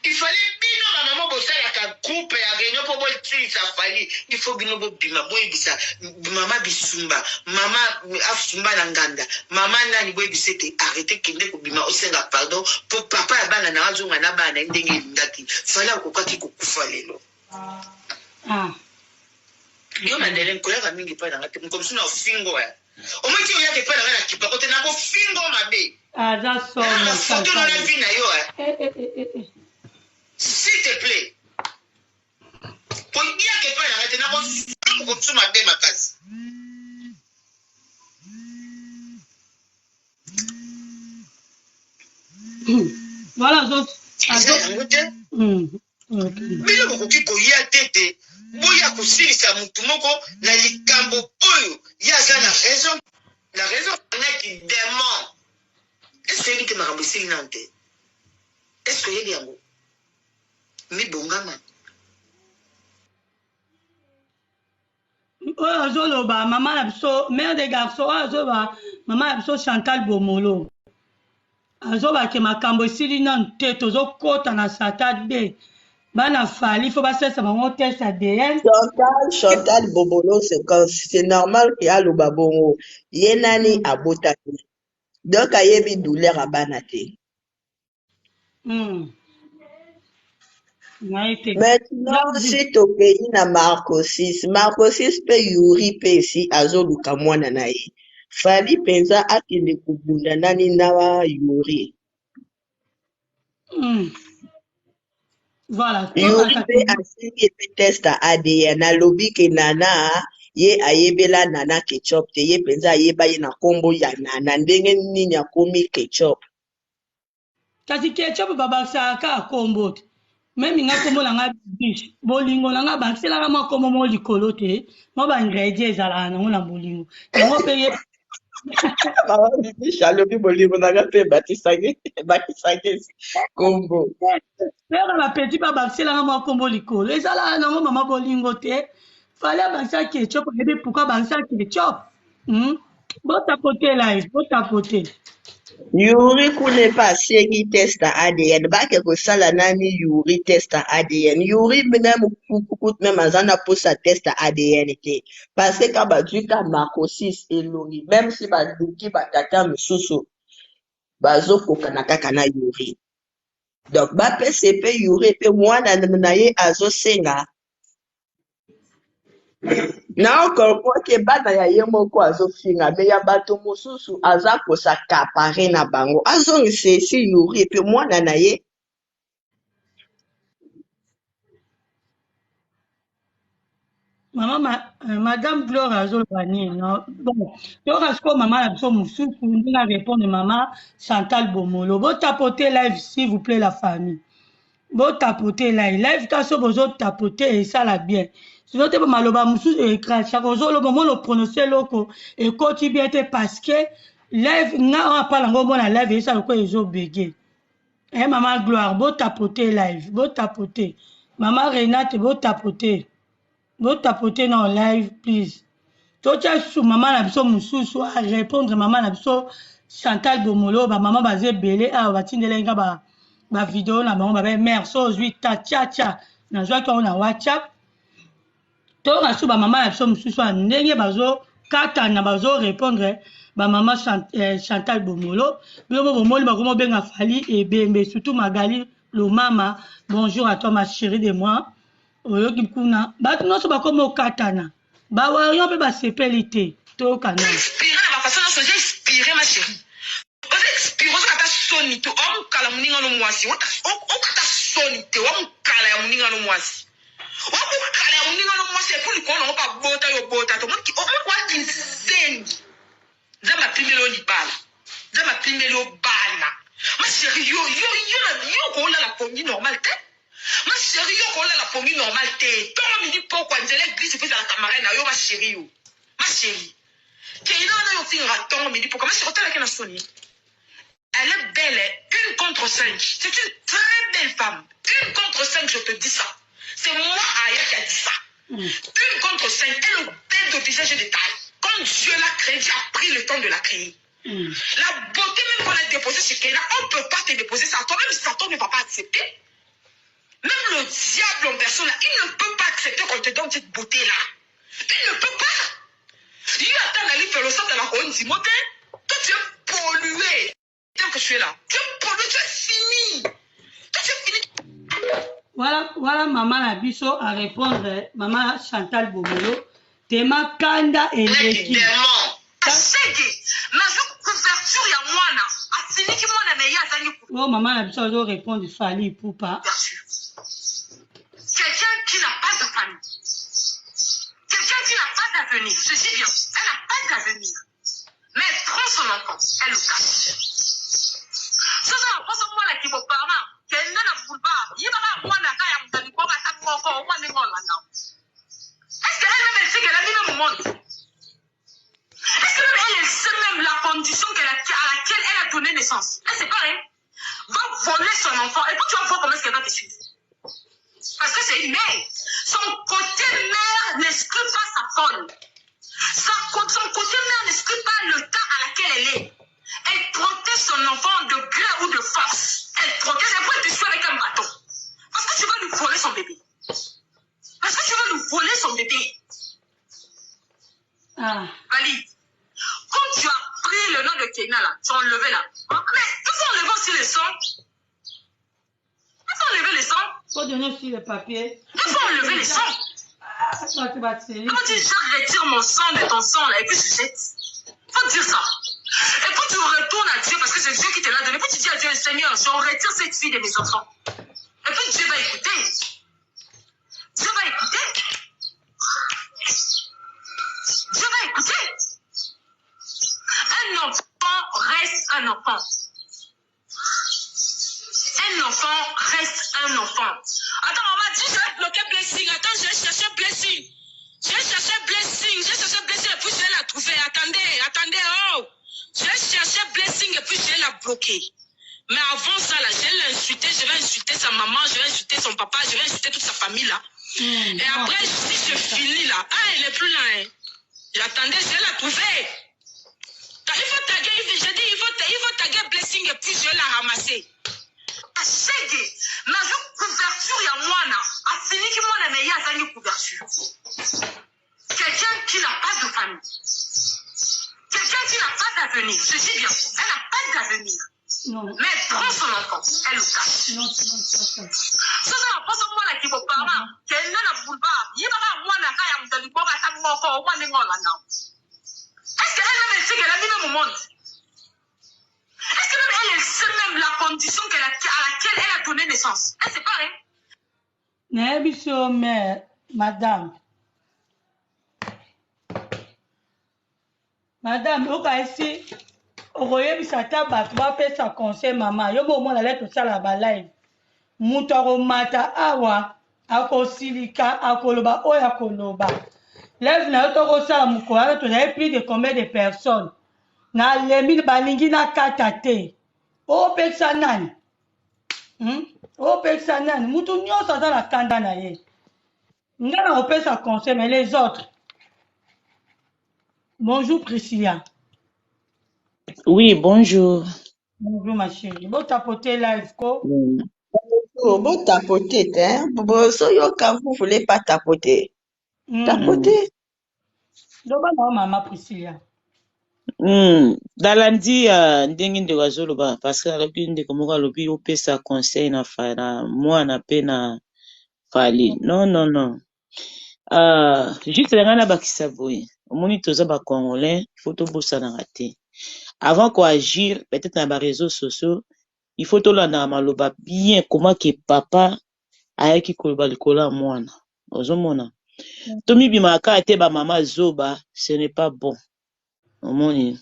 il fallait bino bamama bosalaka groupe ya réunion mpo botilisa fali il faut bino bobima boyebisa mama bisumba mama afumba na nganda mama nani boyebisa ete arrete kende kobima osenga pardon mpo papa ya bana na azonga na bana ndenge elingaki fali akokaki kokufa lelo yo mandele nkoyaka mingi mpa nanga te mokomisu na ofingo ya omaki oyaka epai nanga na kipako te nako fingo mabe aza foto na vi na yo s'il te plaît oyaka epai nanga te nako fingo mokomisu mabe makasi voilà yango te bino bokoki koya tete boya kosilisa motu moko na likambo oyo ye aza na raison naki démon est-ce que yebi te makambo esili nano te est-ce que yebi yango mibongama oyo azoloba mama na biso mère de garçon oyo azoloba mama na biso Chantal Bomolo azobake makambo esili nano te tozokota na sata de bana fali fo basalisa bango test ADN Chantal Bomolo c'est normal ke aloba bongo ye nani abotaki donc ayebi douleur ya bana te maintenant si tokei na Marco 6 mpe Yuri mpe esi azoluka mwana na ye fali mpenza akende kobunda nani na Yuri voilà Yuri mpe asili epe test ADN alobi ke nana ye ayebela nana ketchup te ye mpenza ayeba ye na nkombo ya nana ndenge nini akomi ketchup kasi ketchup babakisaka akombo te meme nga nkombo na nga biche bolingo na nga bakiselaka mwa nkombo mo likolo te mo baingredient ezalaka nango na bolingo yango mpe ye Maman Bibi Chalobi Bolimo Nagape Batisage Combo. Frère la petite pas baxé là moi combo licol. Et ça là non maman bolingo te. Fallait baxer ketchup et pourquoi baxer ketchup? Bon tapoter live, bon tapoter. Yuri kune pa segi test ADN. Bake kosala nani Yuri test ADN. Yuri même kukut même azana pour sa test ADN te. Parce que quand baduka makosis elongi. Même si baduki batata mususu. Bazo kokana kaka na Yuri. Donc bape sepe Yuri pe mwana na ye azo senga. Na okompo ke bana ya ye moko azofinga me ya bato mosusu aza kosakapare na bango azongisa esi Yuri epe mwana na ye Madame Gloire azoloba nini non? Bon, toka sikoyo mama na biso mosusu ndenge arépondre mama Chantal Bomolo. Botapoter live s'il vous plaît la famille. Botapoter live. Live kaso bozotapoter esala bien. Sinon te maloba mosusu ekrachaka ozoloba omona oprononce eloko ekoti bien te parce que live nga oyo apala yango omona live esala lokola ezobege. Mama Gloire botapoter live. Botapoter. Mama Renate botapoter. Botapoter na live please. Totia sous maman na biso mosusu a répondre maman na biso Chantal Bomolo ba maman baze belé a batindela nga ba vidéo na bango ba mère so zui ta tia tia na joie ko na WhatsApp. To na sous ba maman na biso mosusu a ndenge bazo kata na bazo répondre ba maman Chantal Bomolo. Biso bomoli ba komo benga fali et bembe surtout Magali le mama. Bonjour à toi ma chérie de moi. Oyoki kuna bato nyonso bakoma okatana bawayo mpe basepeli te tokana inspiré na bafaçon nyonso oza inspiré ma chérie oza inspiré ozokata soni te omukala moningano mwasi okata soni te omukala ya moningano mwasi omukala ya moningano mwasi epo likolo nango babota yo bota to omoki waki nsengi nzambe apimeli yo libala nzambe apimeli yo bana ma chérie yo koolala pongi normal te ma chérie yo koolala pongi normal te ntongo midi pokwa nzela eglise mpe ezalaka marai na yo ma chérie yo ma chérie keina wana yo tingaka ntongo midi pokwa ma chérie otalaki na soni elle est belle une contre 5 c'est une très belle femme une contre 5 je te dis ça c'est moi Aya qui a dit ça une contre 5 elle est belle de visage et de taille quand Dieu l'a créée Dieu a pris le temps de la créer la beauté même qu'on a déposée chez Keina on ne peut pas te déposer ça toi même Satan ne va pas accepter. Même le diable en personne, il ne peut pas accepter qu'on te donne cette beauté-là. Il ne peut pas. Il attend d'aller faire le sang de la couronne Timothée. Toi, tu es pollué. Tant que tu es là, tu es pollué, tu es fini. Toi, tu es fini. Voilà maman na biso à répondre maman Chantal Bomolo tema kanda eleki asege nazo couverture ya mwana asiniki mwana na ye azangi oh maman na biso azo répondre Fally Ipupa. Quelqu'un qui n'a pas de famille. Quelqu'un qui n'a pas d'avenir. Je dis bien, elle n'a pas d'avenir. Mais elle prend son enfant, elle le cache. Ce sont les gens qui vos parents, qui est né dans le boulevard, il y a un mois à la caille, il y a un mois au moins de mois là. Est-ce qu'elle-même, elle sait qu'elle a mis le monde? Est-ce que même elle sait même la condition à laquelle elle a donné naissance? Elle sait pas, hein? Va voler son enfant et puis tu vas voir comment est-ce qu'elle va te suivre. Parce que c'est une mère. Son côté mère n'exclut pas sa folle. Son côté mère n'exclut pas le temps à laquelle elle est. Elle protège son enfant de gré ou de force. Elle protège, elle peut te suivre avec un bâton. Parce que tu vas lui voler son bébé. Parce que tu vas lui voler son bébé. Ali, quand tu as pris le nom de Keina là, tu as enlevé là. Mais il faut enlever aussi les sons. Il faut enlever les sons. Il faut donner aussi le papier. Il faut enlever les sons. Comment tu dis, je retire mon sang de ton sang là et puis je jette. Il faut dire ça. Et puis tu retournes à Dieu parce que c'est Dieu qui te l'a donné. Et puis tu dis à Dieu, Seigneur, je retire cette fille de mes enfants. Et puis Dieu va écouter. Dieu va écouter. Dieu va écouter. Un enfant reste un enfant. Un enfant reste un enfant. Attends, on m'a dit je vais bloquer Blessing. Attends, je vais chercher Blessing. J'ai cherché Blessing, et puis je l'ai trouvé. Attendez, oh. J'ai cherché Blessing et puis je l'ai bloqué. Mais avant ça, là, je l'ai insulté, je vais insulter sa maman, je vais insulter son papa, je vais insulter toute sa famille, là. Et après, si je finis, là, il n'est plus là, hein. J'attendais, je l'ai trouvé. Il faut taguer, j'ai dit, il faut taguer Blessing et puis je l'ai ramassé. Mais je couverture, il y a moi, là. A fini que moi, il y a une couverture. Quelqu'un qui n'a pas de famille. Quelqu'un qui n'a pas d'avenir. Je dis bien, elle n'a pas d'avenir. Non. Mais elle prend son enfant, elle le cache. Non. Ça, pas ce moi là qui me parle. Qu'elle n'a pas de boulevard. Il y a moi là, quand il y a un peu de boulevard, ça me encore au moins de moi là. Est-ce qu'elle-même sait qu'elle a mis même au monde? Est-ce que même elle sait même la condition à laquelle elle a donné naissance? Elle sait pas, hein? Nebiso, mais madame, ici, au royaume, ça t'a battu, va faire sa conseil, maman. Yo, bon, moi, la lettre, ça, la balaye. Moutaro mata awa, ako silika, ako loba, ako loba. Lève na yotoko sala mukoya, tu avais plus de combien de personnes? Na lembi balingi na katate. O peksa nani? O peksa nani? Mutu nyonso aza na kanda na ye. Ngana opesa conseil, mais les autres. Bonjour Priscilla. Oui, bonjour. Bonjour ma chérie. Bon tapoter live ko. Oh, bon tapoter, hein. Bon, quand vous voulez pas tapoter. Tapoter. Doba na maman Priscilla. Dalandi ndenge ndeko azoloba parce que alobi ndeko moko alobi opesa conseil na mwana pe na fali. Non. Juste nga na bakisa boye. Omoni toza ba Congolais, faut tobosanaka te. Avant qu'on agir, peut-être dans les réseaux sociaux, il faut tolanda maloba bien comment que papa ayaki koloba likola mwana. Ozomona. Tomi bimaka te ba mama zoba, ce n'est pas bon. Omoni.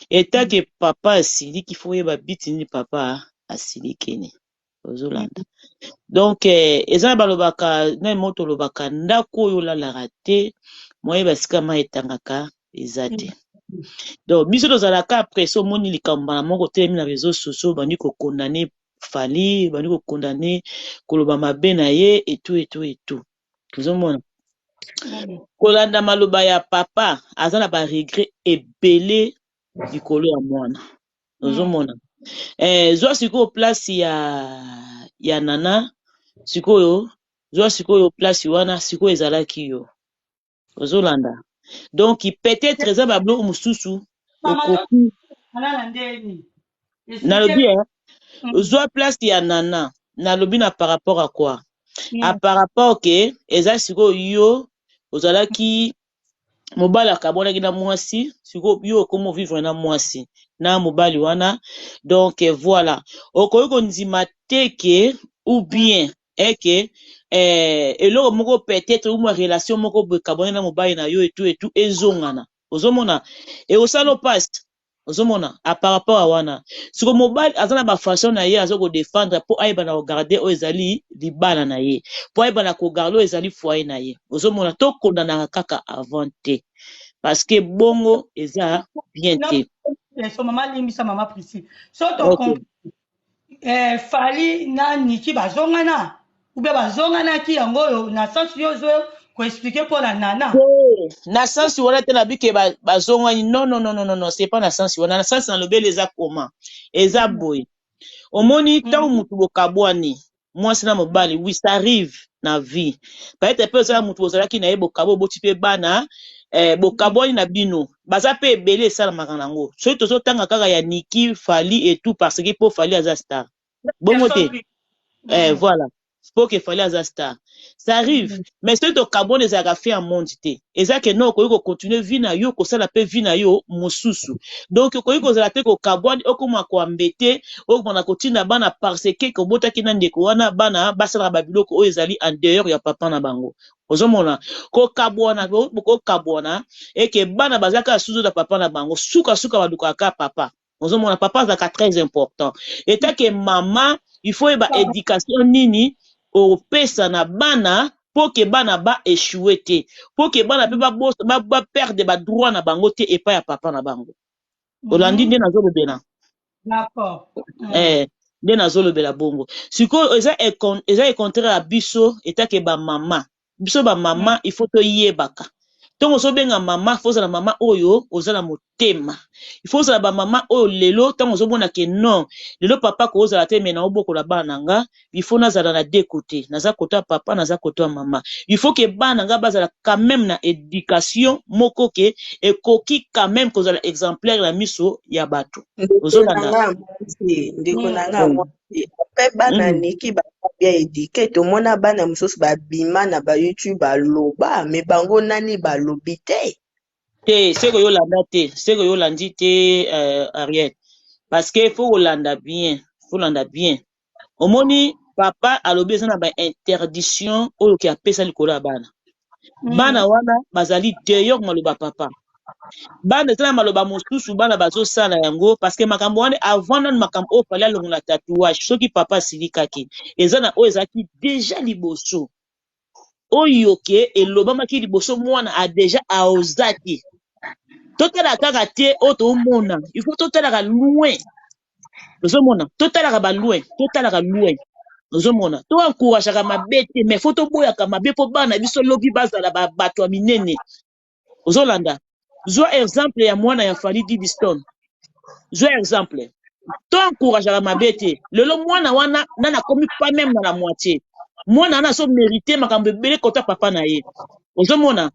Et tant que papa asili qu'il faut yeba bitini papa asili kene. Ozolanda. Donc eza balobaka na moto lobaka ndako oyo lalaka te moye basika ma etangaka ezate. Donc biso tozalaka après omoni likambo na moko telemi na réseaux sociaux bandi ko condamner fali bandi ko condamner koloba mabe na ye et tout. Ozomona. Kolanda maloba ya papa aza na ba regret ebele likolo ya mwana. Ozomona. Zwa sikoyo place ya nana sikoyo zwa sikoyo place wana sikoyo ezalaki yo. Ozolanda. Donc peut-être eza ba bloko mususu okoki nalobi zwa place ya nana nalobi na par rapport à quoi? À par rapport que eza sikoyo yo ozalaki mobali akabonaki na mwasi sikoyo yo okomo vivre na mwasi na mobali wana. Donc voilà okoki kondima teke ou bien eke eloko moko peut-être ou relation moko bekabone na mobali na yo et tout ezongana. Ozomona ekosala passe. Ozomona a par rapport à wana siko mobali azana ba façon na ye azoko défendre po ayeba na regarder o ezali libala na ye po ayeba na ko garder o ezali foyer na ye. Ozomona to kondana kaka avant te parce que bongo eza bien te. So maman limbisa maman Priscilla. So to fali na niki bazongana ou bien bazongana ki yango yo na sens yo zo ko expliquer pour la nana. Na sens wana te na bike bazongani non, c'est pas na sens wana. Na sens na lobele eza comment eza boy omoni tant mutu bokabwani mwasi na mobali oui ça arrive na vie peut-être peu ça mutu ozalaki na ye bokabo boti pe bana bokabwani na bino baza pe ebele esalamaka nango soki tozotanga kaka ya niki fali et tout parce que po fali aza star bongo te voilà pour que fali aza star ça arrive mais soki tokabwani ezalaka fait en monde te eza ke no okoki kocontinue vie na yo kosala pe vie na yo mosusu donc okoki kozala te kokabwani okoma koambete okomana kotinda bana parce que kobotaki na ndeko wana bana basalaka babiloko oyo ezali en dehors ya papa na bango. Ozomona kokabwana eke bana bazaka suzo da papa na bango suka badukaka papa. Ozomona papa azaka très important eta ke mama il faut eba éducation nini opesa na bana pour que bana ba échouer te, pour que bana pe ba perdre ba droit na bango te et pas ya papa na bango. Olandi nde nazolobela. D'accord. Nde nazolobela bongo. Sikoyo eza contraire ya biso etake ba mama. Biso ba mama il faut to yebaka. Tongo so benga mama, faut la mama oyo ozala motema. Il faut la ba mama oyo lelo tongo so bona ke non. Lelo papa ko ozala te mena oboko la bana nga, il faut nazala na deux côtés. Naza côté papa, naza côté maman. Il faut que bana nga bazala quand même na éducation moko ke ekoki quand même ko zala exemplaire la miso ya bato. Ndeko na nga mwasi. Ape bana niki ba bien éduqué. Tomona bana mosusu ba bima na ba YouTube baloba. Me bango nani balobi te. Seko yo landa te. Seko yo landi te Ariel. Parce que faut landa bien. Faut landa bien. Omoni papa alobi eza na ba interdiction oyo ki apesa likolo ya bana. Bana wana bazali dehors maloba papa. Bana eza na maloba mosusu bana bazosala yango parce que makambo wana avant nanu makambo oyo fali alongo na tatouage soki papa asilikaki eza na oyo ezalaki déjà liboso oyo ke elobamaki liboso mwana a déjà aozaki totala kaka te oyo tomona il faut totalaka loin tozomona totalaka loin ozomona to encourageaka mabe te mais faut toboyaka mabe mpo bana biso lobi bazala bato ya minene ozolanda zwa exemple ya mwana ya Fally Didiston zwa exemple to encourageaka mabe te lelo mwana wana nana komi pas même na la moitié mwana wana so mérité makambo ebele kota papa na ye ozomona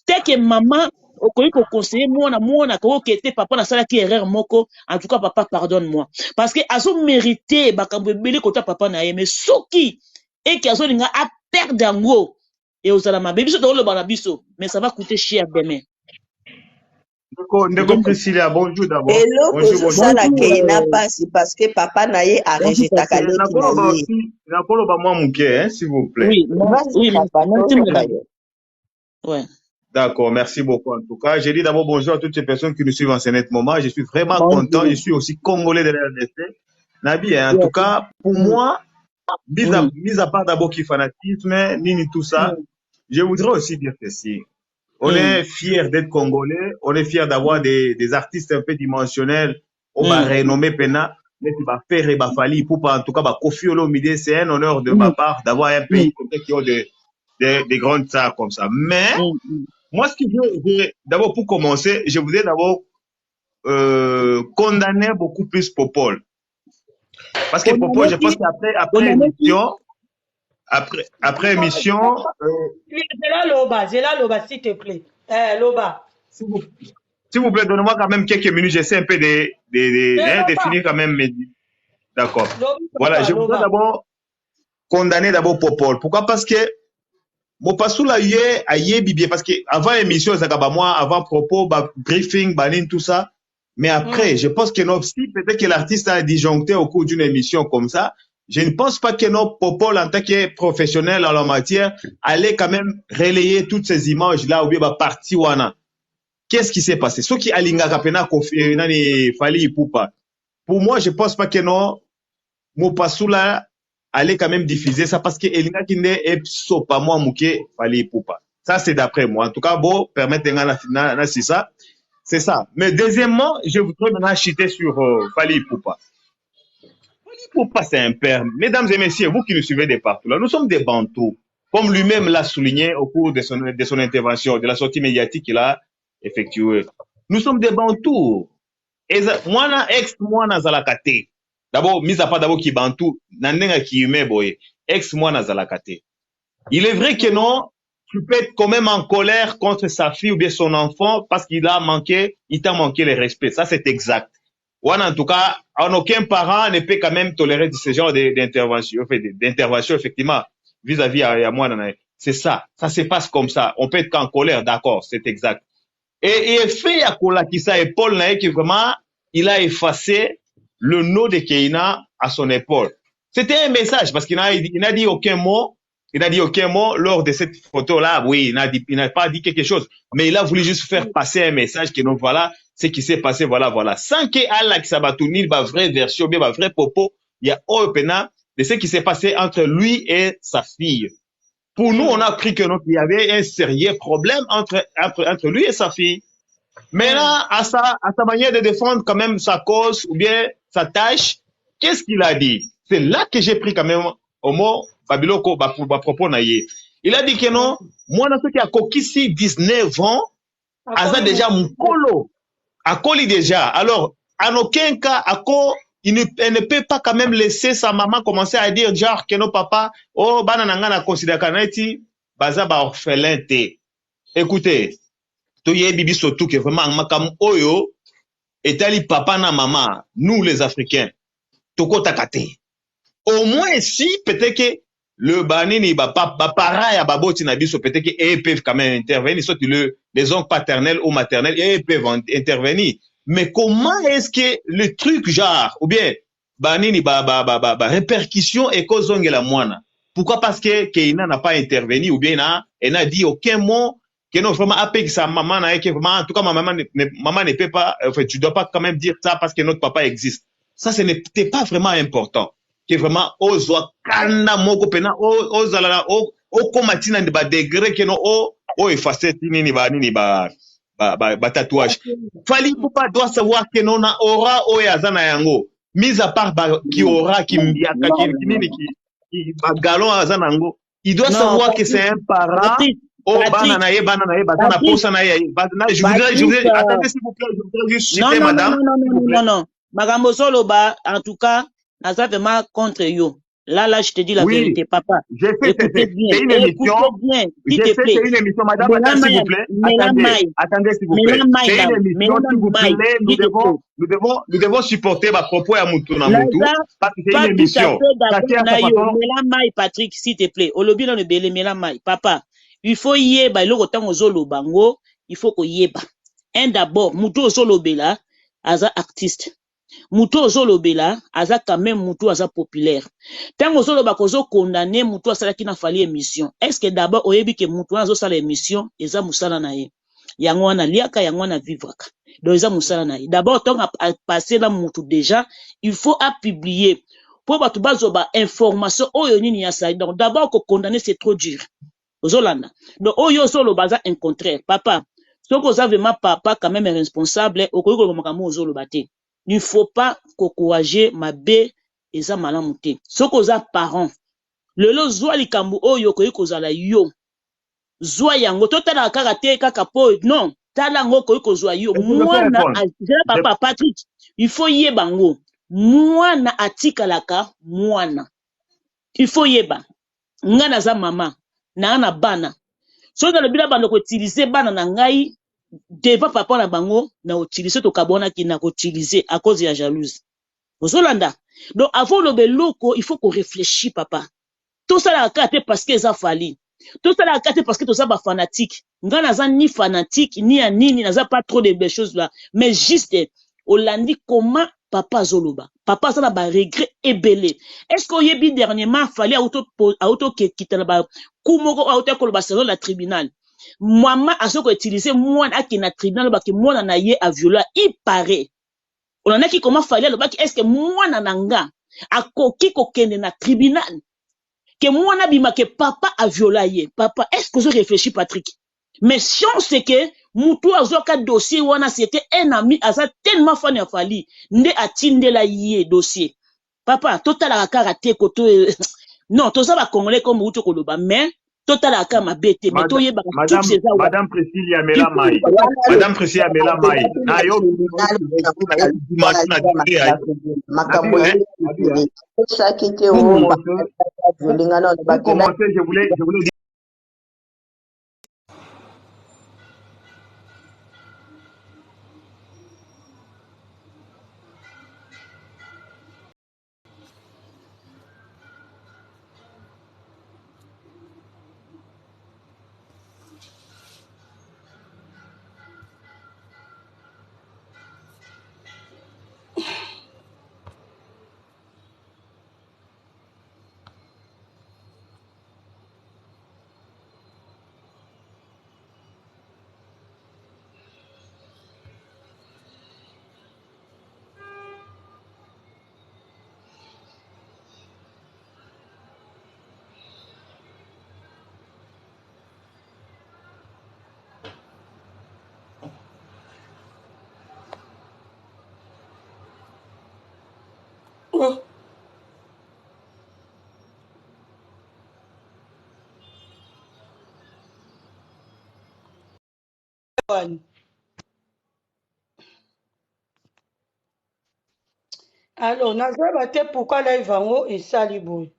teke mama okoki koconseiller mwana koyoka ete papa nasalaki erreur moko en tout cas papa pardonne moi parce que azo mérité makambo ebele kota papa na ye mais soki eke azolinga aperdre yango et ozala mabe biso tokoloba na biso mais ça va coûter cher demain. Ndeko Priscilla, bonjour d'abord. Bonjour. Ça la keina passe parce que papa na ye a rejeté ta lettre na ye. Nakolo ba moi muke, s'il vous plaît. Oui, papa, merci madame. Ouais. D'accord, merci beaucoup. En tout cas, j'ai dit d'abord bonjour à toutes ces personnes qui nous suivent en ce net moment. Je suis vraiment content. Je suis aussi congolais de la RDC. Nabi, en tout cas, pour moi, mis à part d'abord qui fanatisme, ni tout ça, je voudrais aussi dire ceci. On est fiers d'être congolais. On est fiers d'avoir des artistes un peu dimensionnels. On va renommer Pena. Mais tu vas faire et Fally pour en tout cas, Kofi Olomide, c'est un honneur de ma part d'avoir un pays comme ça qui ont des grandes stars comme ça. Mais, moi, ce que je veux, d'abord, pour commencer, je voudrais d'abord condamner beaucoup plus Popol. Parce que Popol, je pense qu'après émission, après émission. J'ai là Loba, s'il te plaît. Loba. S'il vous plaît, donnez-moi quand même quelques minutes. J'essaie un peu de finir quand même. D'accord. Voilà, je voudrais d'abord condamner d'abord Popol. Pourquoi? Parce que mon passou là hier a bibi parce que avant émission ça moi avant propos briefing baline tout ça mais après je pense que non si peut-être que l'artiste a disjoncté au cours d'une émission comme ça je ne pense pas que non Popol en tant que professionnel en la matière allait quand même relayer toutes ces images là ou bien partie wana qu'est-ce qui s'est passé ce qui alinga kapena Kofi nani Fally Ipupa pour moi je pense pas que non mon passou là allez quand même diffuser ça parce que Elinga Kinde est pas moi mouké Fally Ipupa. Ça c'est d'après moi. En tout cas, bon, permettre c'est ça. C'est ça. Mais deuxièmement, je voudrais maintenant chiter sur Fally Ipupa. Fally Ipupa, c'est un père. Mesdames et messieurs, vous qui nous suivez de partout là, nous sommes des Bantous. Comme lui-même l'a souligné au cours de son intervention, de la sortie médiatique qu'il a effectuée. Nous sommes des Bantous. Et moi, moi, Zalakate. D'abord, mis à part d'abord qui bantou, nandenga qui humain boy, ex-moi nazalakate. Il est vrai que non, tu peux être quand même en colère contre sa fille ou bien son enfant parce qu'il t'a manqué le respect. Ça, c'est exact. Ou en tout cas, aucun parent ne peut quand même tolérer ce genre d'intervention, effectivement, vis-à-vis à moi. C'est ça. Ça se passe comme ça. On peut être qu'en colère, d'accord, c'est exact. Et fait à Kola qui ça épaule, qui vraiment, il a effacé le nom de Keina à son épaule. C'était un message parce qu'il n'a dit aucun mot. Il n'a dit aucun mot lors de cette photo-là. Oui, il n'a pas dit quelque chose. Mais il a voulu juste faire passer un message que non, voilà, ce qui s'est passé, voilà. Sans que Allah qui s'abattounit, ma vraie version, bien ma vraie propos, il y a au pena de ce qui s'est passé entre lui et sa fille. Pour nous, on a cru qu'il y avait un sérieux problème entre lui et sa fille. Mais là, à sa manière de défendre quand même sa cause ou bien sa tâche, qu'est-ce qu'il a dit? C'est là que j'ai pris quand même au mot Babiloko pour propos naïe. Il a dit que non, moi, dans ce qui a coquissi 19 ans, Aza déjà mon colo. Akoli déjà. Alors, en aucun cas, elle ne peut pas quand même laisser sa maman commencer à dire genre que nos papa, oh, banananga na considère kaneti, baza ba orphelin te. Écoutez, toye bibi surtout que vraiment makam oyo, etali papa na maman, nous les Africains, toko takate. Au moins si peut-être que le banini parents ya baboti na biso peut-être qu'ils peuvent quand même intervenir, soit les oncles paternels ou maternels, ils peuvent intervenir. Mais comment est-ce que le truc genre ou bien banini répercussion et cause la moine? Pourquoi? Parce que Keina n'a pas intervenu ou bien elle n'a dit aucun mot que non vraiment après que sa maman n'a que vraiment en tout cas maman ne peut pas, enfin tu dois pas quand même dire ça parce que notre papa existe. Ça ce n'était pas vraiment important. Que vraiment ozwa kanda moko pena ozala o komatina ba degré que no o effacer nini ba tatouage. Fali Poupa doit savoir que non na aura o yazana yango. Mis à part qui aura qui mbiaka qui nini qui ba galon azana yango. Il doit savoir que c'est un parent. Oh, banana posa na ye. Je voudrais, attendez s'il vous plaît, je voudrais juste citer madame. Non. Magambo Soloba, en tout cas, Naza vraiment contre yo. Là, je te dis la vérité, papa. Je sais, écoutez bien, c'est une émission. Je sais, c'est une émission, madame, s'il vous plaît. Attendez, s'il vous plaît. C'est une émission, s'il vous plaît. Nous devons supporter ma propos à Moutouna Moutou. Parce que c'est une émission. Patrick, s'il te plaît. Olobi dans le belé, papa. Il faut y aller, il faut qu'on y aille. D'abord, Moutou Zolobela, aza artiste. Moutou Zolobela, aza quand même Moutou aza populaire. Tant que Zoloba kozo condamné Moutou asala ki na fali émission. Est-ce que d'abord oyebi que Moutou azo sala émission, eza musala na ye. Yango wana liaka, yango wana vivraka. Donc eza musala na ye. D'abord tant à passer là Moutou déjà, il faut à publier. Pour batu bazoba information oyo nini ya sa. Donc d'abord ko condamner c'est trop dur. Ozolanda. Donc oyo solo baza un contraire. Papa, ce que vous avez ma papa quand même est responsable, il ne faut pas encourager ma bé et ça malamuté. Ce que vous avez parents, le lo zwa likambu oyo ko zala yo. Zwa yango totala karate kaka po non, tala ngo ko zwa yo. Moi na papa Patrick, il faut yeba ngo. Moi na atikalaka mwana. Il faut yeba. Ngana za mama na bana. So dans le bila bando ko utiliser bana na ngai devant papa na bango na utiliser to kabona ki na ko utiliser à cause ya jalouse. Ozolanda. Donc avant le beloko, il faut qu'on réfléchisse papa. Tout ça la carte parce que ça fali. Tout ça la carte parce que tout ça ba fanatique. Ngana za ni fanatique ni a nini na za pas trop de belles choses là, mais juste Olandi comment papa Zoloba. Papa ça na ba regret ebelé. Est-ce qu'on y bi dernièrement fallait auto qui te ba kumoko auto ko ba selon la tribunal. Maman a ce qu'on utiliser moi à qui na tribunal ba ki moi na ye a violer, il paraît. On en a qui comment fallait le bac est-ce que moi na nanga a koki kokende na tribunal que moi na bima que papa a violé papa est-ce que je réfléchis Patrick mais si on sait que Moutou azoka dossier wana c'était un ami asa tellement fan ya fali nde atindela yé dossier papa total la karaté koto non tout ça va congolais comme Moutou koloba mais total la kama bête mais toye ba toutes ces madame Priscilla Mela Mai madame Priscilla Mela Mai na yo makambo ça qui était au je voulais dire Alors, nazaba te pourquoi live yango esali boye.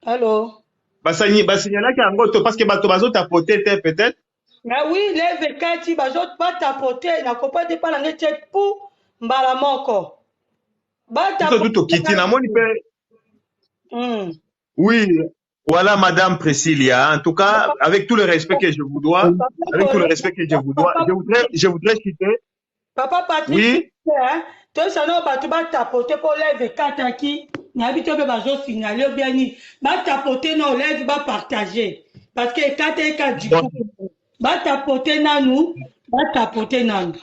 Allô? Basignalaki yango to parce que bato bazotapote te peut-être. Mais oui, live ekati batapote na comprendre pas la nete pour mbala moko. Tout kiti namoni pe. Oui, voilà Madame Priscilla. En tout cas, avec tout le respect que je vous dois, je voudrais citer. Papa Patrick, oui. Toi, ça n'a pas tapoter pour live kataki. N'habite pas bazo signaler bien ni. Tapoter non live ba partager. Parce que kate du coup. Tapoter nanou, tapoter nanou.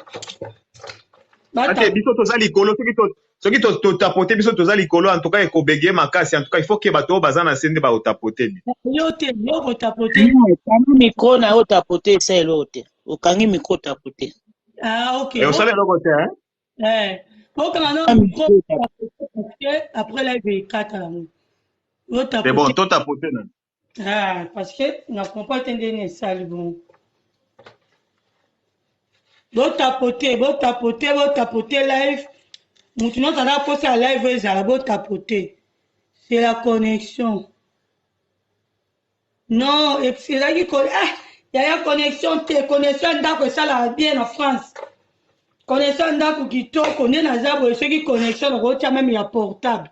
Ok, biso toza likolo soki to tapoter biso toza likolo en tout cas ekobege makasi en tout cas il faut que bato bazana sende ba tapoter. Yo ko tapoter. Kangi micro na yo tapoter ça elote. Okangi micro tapoter. Ah OK. Et au salaire lokote hein. Faut que maintenant après live 4 là. C'est bon, to tapoter na. Ah, parce que na comprend entendre ça bon. Bo tapoter live. Maintenant, ça a posé à live, ça a beau tapoter. C'est la connexion. Non, et c'est là qu'il y a une connexion, d'accord, ça là bien en France. Connexion d'accord qui connaît la zabo, ceux qui connexion, on retient même il y a portable.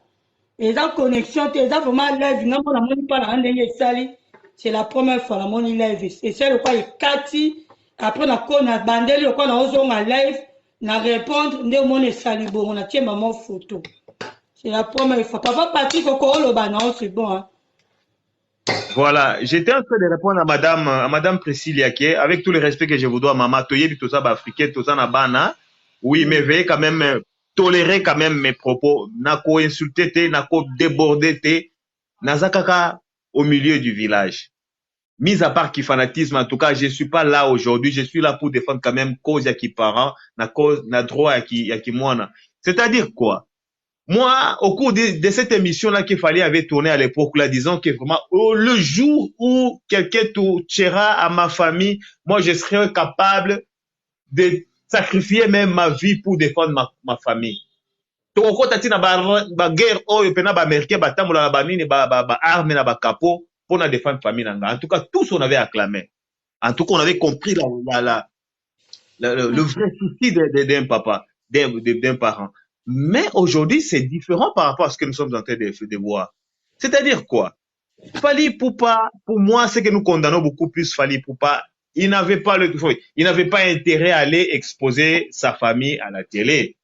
Et la connexion, c'est vraiment live, non, la monnaie pas la rendre sali. C'est la première fois la monnaie live. Et c'est le quoi, il kati. Après, on a bandé, on a osé en live, on a répondre, on a salibo, on a tiens maman photo. C'est la première fois. Papa Patrick, c'est bon. Hein? Voilà, j'étais en train de répondre à Madame Priscilla, qui avec tout le respect que je vous dois, maman, toyebi tout ça, africain, tout ça, na bana. Oui, mais veuillez quand même tolérer quand même mes propos. Nako insulter te, nako déborder te, nazakaka au milieu du village. Mis à part qui fanatisme, en tout cas, je suis pas là aujourd'hui. Je suis là pour défendre quand même cause ya qui parent, na droit ya qui moana. C'est-à-dire quoi? Moi, au cours de cette émission-là qu'il fallait avait tourné à l'époque, là, disons que vraiment, le jour où quelqu'un touchera à ma famille, moi, je serais capable de sacrifier même ma vie pour défendre ma famille. Toko tati na ba guerre oyo pena ba américain ba tamula na ba nini ba arme na ba capot pour na défendre famille nanga. En tout cas, tous on avait acclamé. En tout cas, on avait compris le vrai souci d'un papa, d'un parent. Mais aujourd'hui, c'est différent par rapport à ce que nous sommes en train de voir. C'est-à-dire quoi? Fally Ipupa, pour moi, c'est que nous condamnons beaucoup plus Fally Ipupa. Il n'avait pas intérêt à aller exposer sa famille à la télé.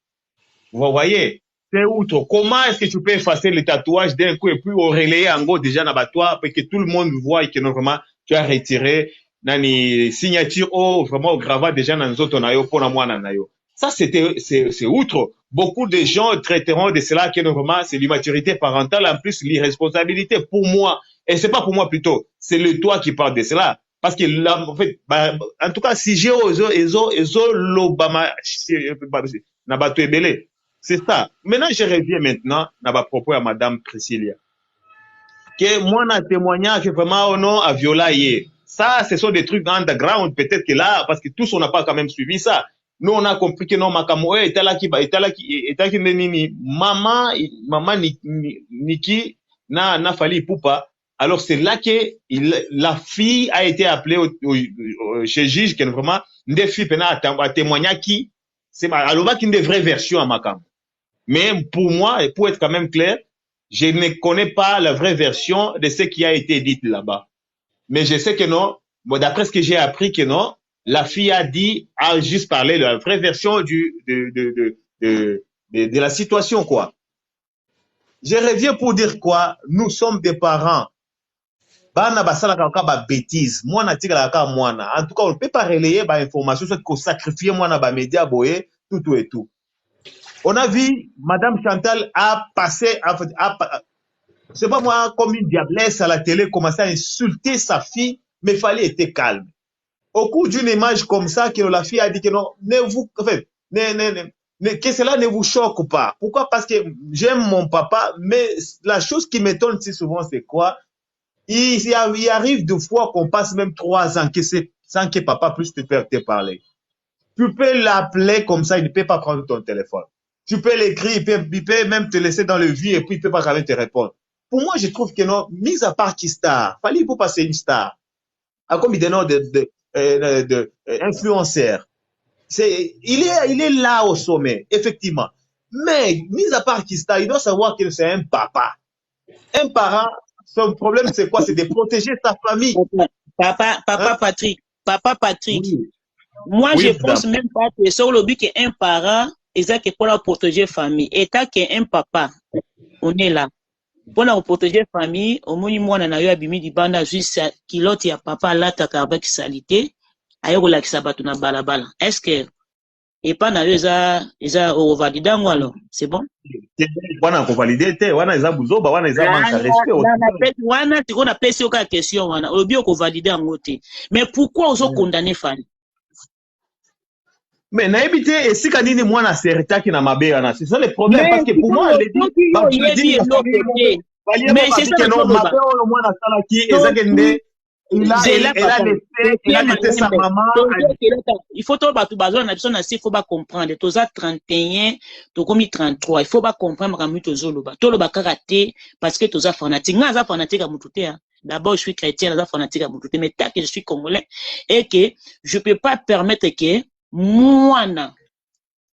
Vous voyez? C'est outre. Comment est-ce que tu peux effacer le tatouage d'un coup et puis relayer en gros déjà dans pour que tout le monde voit et que normalement tu as retiré nani signature vraiment gravat déjà dans autres nayo pour moi nayo. Ça c'est outre. Beaucoup de gens traiteront de cela que normalement c'est l'immaturité parentale en plus l'irresponsabilité pour moi et c'est pas pour moi plutôt, c'est le toi qui parle de cela parce que là en fait en tout cas si j'ai ezo lobama na bato ebele. C'est ça. Maintenant, je reviens maintenant à ma propos à Madame Priscilla. Que moi, on a témoigné que vraiment, on a violé. Ça, ce sont des trucs underground, peut-être que là, parce que tous, on n'a pas quand même suivi ça. Nous, on a compris que non, Makamoe, maman, Niki, na Fally Ipupa. Alors, c'est là que la fille a été appelée chez juge, que vraiment, des filles, a témoigné qui, c'est alors qu'il y a une vraie version à Makam. Mais pour moi, et pour être quand même clair, je ne connais pas la vraie version de ce qui a été dit là-bas. Mais je sais que non, bon, d'après ce que j'ai appris que non, la fille a juste parlé de la vraie version de la situation, quoi. Je reviens pour dire quoi? Nous sommes des parents. Bana basala kaka ba bêtise. Moi na tika la kaka mwana. En tout cas, on ne peut pas relayer ba information soit qu'on sacrifie moi na ba média boye tout et tout. On a vu Madame Chantal a passé, c'est pas moi, comme une diablesse à la télé, commencer à insulter sa fille, mais il fallait être calme. Au cours d'une image comme ça, que la fille a dit que non, que cela ne vous choque pas. Pourquoi? Parce que j'aime mon papa, mais la chose qui m'étonne si souvent, c'est quoi? Il arrive deux fois qu'on passe même 3 ans, que sans que papa puisse te parler. Tu peux l'appeler comme ça, il ne peut pas prendre ton téléphone. Tu peux l'écrire, il peut même te laisser dans le vide et puis il ne peut pas jamais te répondre. Pour moi, je trouve que non, mis à part qui star, fallait pour passer une star. À comme il des noms de influenceurs. Il est là au sommet, effectivement. Mais, mis à part qui star, il doit savoir que c'est un papa. Un parent, son problème, c'est quoi? C'est de protéger sa famille. Papa Hein? Patrick, Oui. moi Oui, je madame. pense même pas que c'est le but qu'un parent, exact, pour la protéger la famille. Et tant qu'un papa, on est là. Pour la protéger la famille, au moins, moi, on a eu abimi du banda, juste kilote ya papa, là, ta avec salité, ayo la kisabatu na balabala. Est-ce que, et pas na eza au validango alors, c'est bon? Wana ko valider te, wana eza buzoba, wana eza manque de respect. Wana, tu qu'on a pesé aucune question, wana, au bio ko valider en côté. Mais pourquoi on condamné Fanny? Mais nayebi te esika nini mwana aseretaki na mabe wana, c'est ça le problème, parce que pour moi elle dit mais c'est ça non mabe oyo mwana asalaki ezaki nde il a laissé sa maman. Il faut tout battre bazon na biso na si faut pas comprendre toza 31 to komi 33 il faut pas comprendre ka muto zoloba to loba karaté parce que toza fanatique nga za fanatique à mututé hein. D'abord je suis chrétien za fanatique à mututé mais tant que je suis congolais et que je peux pas permettre que mwana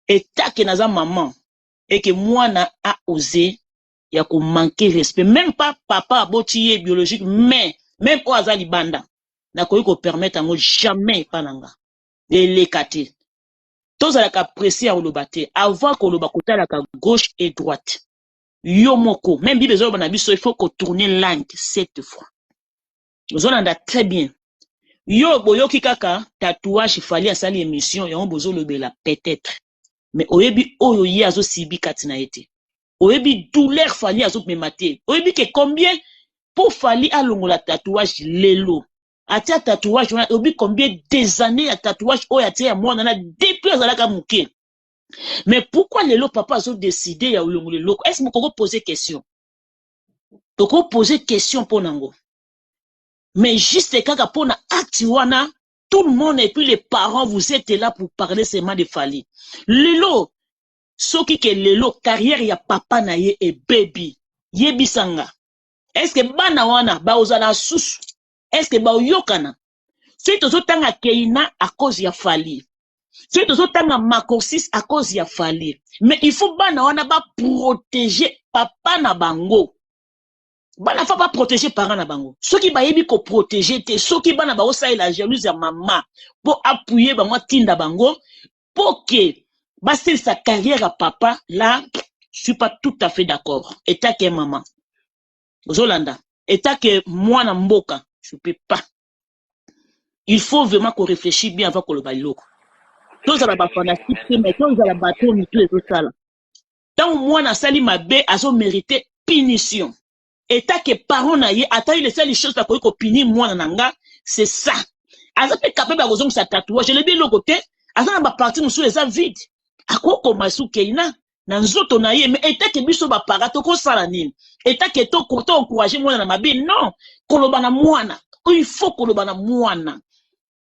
et tant que naza maman et que mwana a osé ya ko manquer respect même pas papa abotiye biologique mais même au azali banda na ko permettre ngo jamais pas nanga de lekate tozala ka apprécier au lobate avant ko loba kotala ka gauche et droite yo moko même bible zo bana biso il faut ko tourner langue 7 fois vous en très bien yo boyoki kaka tatouage fali asali émission ya bozo lobela peut-être mais oyebi oyo ye azo sibi katina ete oyebi douleur fali azo memate oyebi que combien pour fali alongola tatouage lelo atia tatouage oyebi combien des années à tatouage oyo atia mwana na depuis azalaka muke mais pourquoi lelo papa azo décider ya olongola loko est-ce que vous poser question toko poser question pour nango mais juste kaka pour na acte wana tout le monde et puis les parents vous êtes là pour parler seulement de fali lelo soki ke lelo carrière ya papa na ye et baby yebisanga est-ce que bana wana ba ozala susu est-ce que ba oyokana si tozo tanga keina à cause ya fali si tozo tanga makosis à cause ya fali mais il faut bana wana ba protéger papa na bango bana fa pas protéger parents na bango soki ba yebi ko protéger te soki bana ba osa la jalousie ya maman pour appuyer ba moi tinda bango pour que c'est sa carrière à papa, là, je suis pas tout à fait d'accord. État que maman. Zolanda. État que moi, Namboka, je peux pas. Il faut vraiment qu'on réfléchisse bien avant qu'on le baille. Tous à la fanatique, mais tous à la bâton, tout et tout ça là. Tant moi, na sali ma bé, a mérité punition. État que parents na yé, attends, les seules choses pour qu'on punisse moi, nanga, c'est ça. Asa peut capable à raison sa tatouage. Je l'ai dit l'autre côté. Asa na partie, nous sommes vide. Akoko masu keina na nzoto na ye mais eta ke biso ba parato ko sala nini eta ke to ko encourager mwana na mabe non koloba na mwana il faut koloba na mwana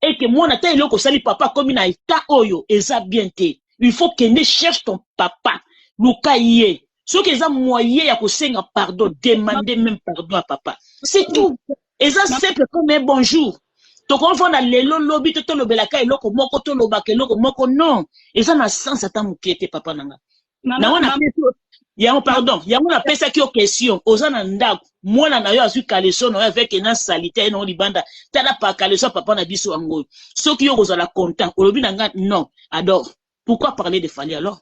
et que mwana ta eloko sali papa comme na eta oyo eza bien te il faut que ne cherche ton papa luka ye so que eza moyen ya ko senga pardon demander même pardon à papa c'est tout eza simple comme un bonjour to confond na lelo lobi to lobelaka eloko moko to lobaka eloko moko non eza na sens ata mukete papa nanga na wana peso yango pardon yango na pesa ki o question oza na ndako mwana na yo azu kaleso na yo avec na salité no libanda tala pa kaleso papa na biso ango soki yo kozala content olobi nanga non adore pourquoi parler de Fali alors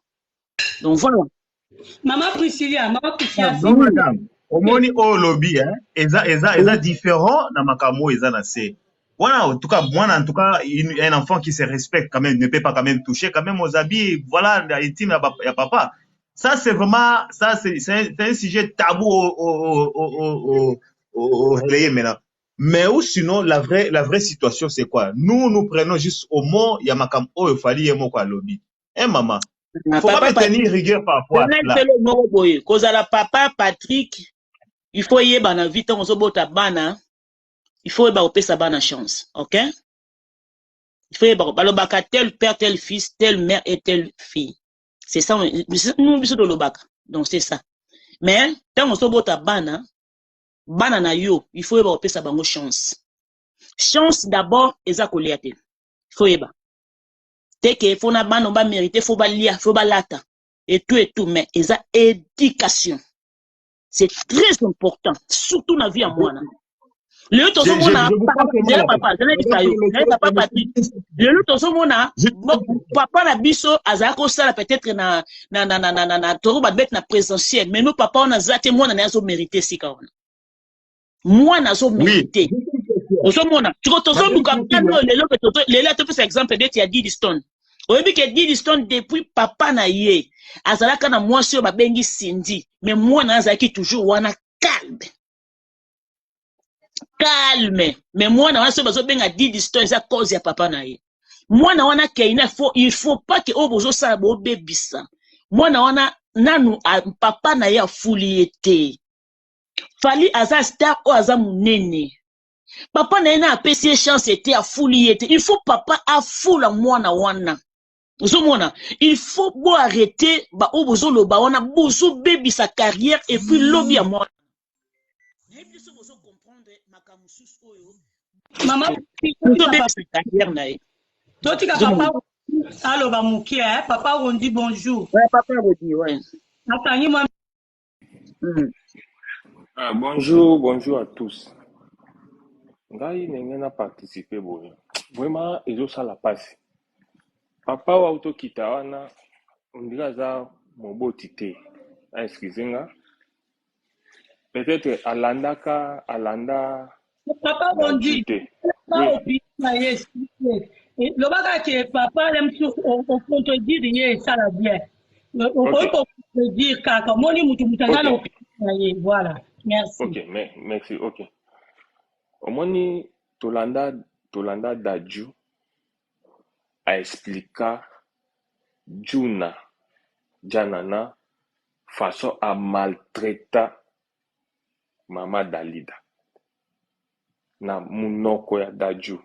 donc voilà Maman Priscilla non madame omoni o lobby hein eza différent na makamo eza na se. Voilà, en tout cas, moi, en tout cas, un enfant qui se respecte quand même, ne peut pas quand même toucher quand même aux habits, voilà, intime à papa. Ça, c'est vraiment, ça, c'est un sujet tabou au relayé maintenant. Mais ou sinon, la vraie situation, c'est quoi? Nous prenons juste au mot, il y a makam, oh, il fallait y avoir lobby. Hein, maman? Faut pas tenir rigueur parfois. Cause à la papa, Patrick, il faut y aller dans vite, on se bota bana. Il faut y sa bonne chance, ok? Il faut balobaka tel père, tel fils, telle mère et telle fille. C'est ça, nous, de l'obaka. Donc, c'est ça. Mais, tant on se bota bana na yo, il faut yeba opesa bango chance. Chance d'abord, eza kolia te. Il faut yeba. Teke, faut na bana, on va mériter, faut balia, faut balata. Et tout, mais eza éducation. C'est très important, surtout dans la vie à moi. Le lutte au monde a papa, le lutte au monde a papa na biso azako sala peut-être na toro ba bête na présentiel, mais nous papa on a zaté moi na zo mérité si ka moi na zo mérité ozo mona tu ko tozo buka no le lutte toto le lutte pour exemple d'être ya Diddy Stone oyebi ke Diddy Stone depuis papa na ye azalaka na moi sur ba bengi Cindy, mais moi na azaki toujours wana calme, mais moi na wana so bazo benga Diddy Stone za cause ya papa na ye. Moi na wana keina il faut pas que obozo sala bo bebisa. Moi na wana nanu papa na ye afuli ete. Fali aza star o aza munene. Papa na ye na apesi chance ete afuli ete. Il faut papa afula mwana wana. Mona, il faut bo arrêter ba obozo lo ba wana bozo bebisa carrière et puis lobby à moi. Maman, papa on dit bonjour. Ouais, papa on dit, ouais. Bonjour à tous. Ngai nengena participer boye. Vraiment ezo sala passe. Papa wa auto kita wana ondira za moboti te. Excusez-moi. Peut-être alanda. Papa on dit. Oui. Le bagage que papa aime on contredire rien ça la bien. On peut dire kaka moni mutu mutangana voilà. Merci. OK, merci. OK. Omoni Tolanda Daju a expliqué Juna Janana façon à maltraiter Mama Dalida na munoko ya Daju.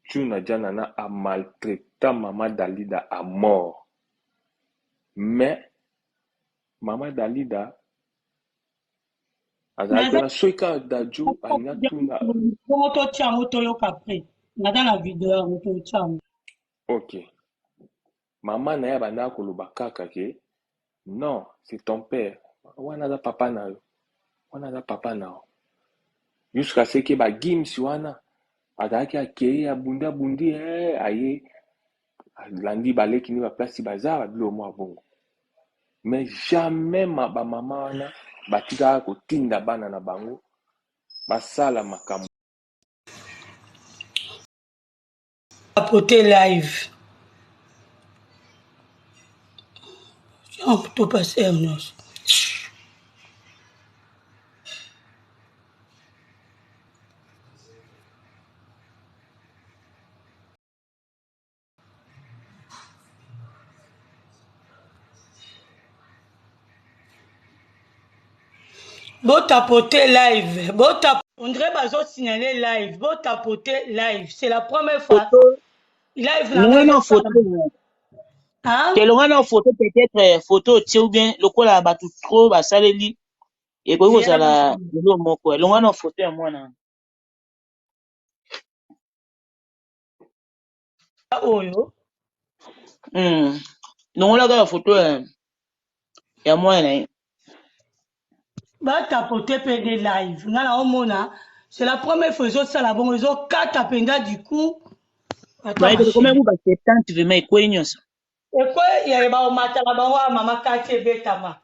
Juna Janana a maltraité Mama Dalida à mort. Mais Mama Dalida azalaka na soika Daju anatuna. OK. Maman na ya banda koloba kaka ke non, c'est ton père. Wana da papa na yo. Jusqu'à ce que ba gims wana azalaki akei abundi aye landi baleki ni ba place bazar bilo mo bongo. Mais jamais ba mama wana batika kotinda bana na bango basala makambo. Apote live. On peut tout passer à nous. Beau tapoter live. On dirait bazo signaler live. Beau tapoter live. C'est la première fois. Live na photo. Hein? Que l'on photo peut-être photo ou bien le quoi la batu trop basaleli et puis vous ala le moko. L'on a photo à moi na. Oyo. Non la photo ya moi na. Ba tapoter PD live. Ngala omona, c'est la première fois ça la bon ils ont 4 apenda du coup. Bah comment vous ba 70 vraiment quoi nyonso. Et quoi il y a ba o matala ba wa mama kati betama.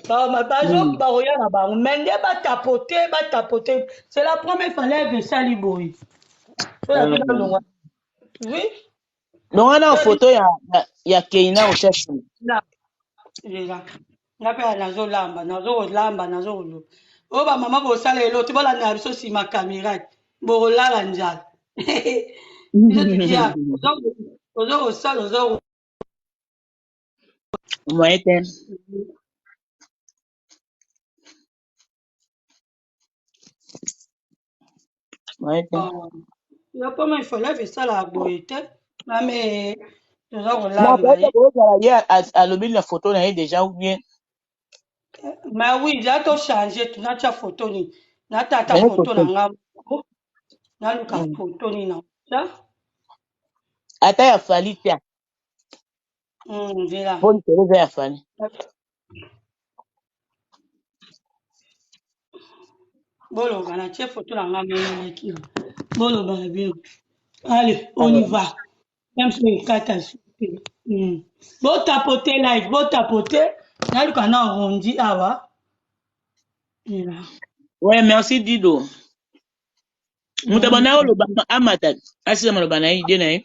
Ba zo ba oya na ba mende ba tapoter. C'est la première fois live sali boy. Oui. Non on a photo ya Keina au cherche. Là. Ngape nazolamba nazolo. O ba mama bo sala elo ti bola na biso si ma caméra. Bo lala njala. Ozo sala. Moyen. a pas mal, il fallait faire ça la boîte. Mais, tu as Non, là, à l'objet de la photo, là, déjà, ou bien. mais oui, j'ai tout changé, tu n'as pas photo ni. Na ta Mais photo photo. na nga. Na luka photo ni na. Ça? Attends, il a fallu, tiens. Voilà. Bon, il a fallu. Bolo, on a tiré photo na nga mais qui. Bolo, ben bien. Allez, on y va. Même si le catastrophe. Bon tapoter live, bon tapoter. Na luka na arrondi awa. Voilà. Ouais, merci Dido. Mutabana le bana amata. Asisa malobana idée na.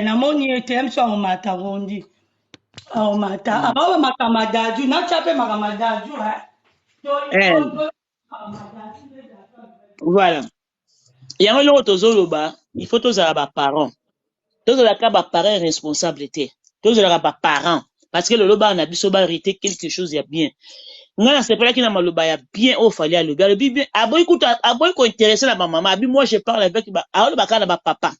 Na moni ete mso on mata arrondi. On mata. Aba makama daju, na chape makama daju Voilà. Il y a un autre zoloba, il faut tous avoir parents. Tous les cas parents responsabilité. Tous les cas parents parce que le loba on a biso ba hérité quelque chose il y a bien. Ngana c'est pas là qu'il a maloba ya bien au fallait le gars le bien aboy ko intéressé la maman abi moi je parle avec ba le ba kana ba papa.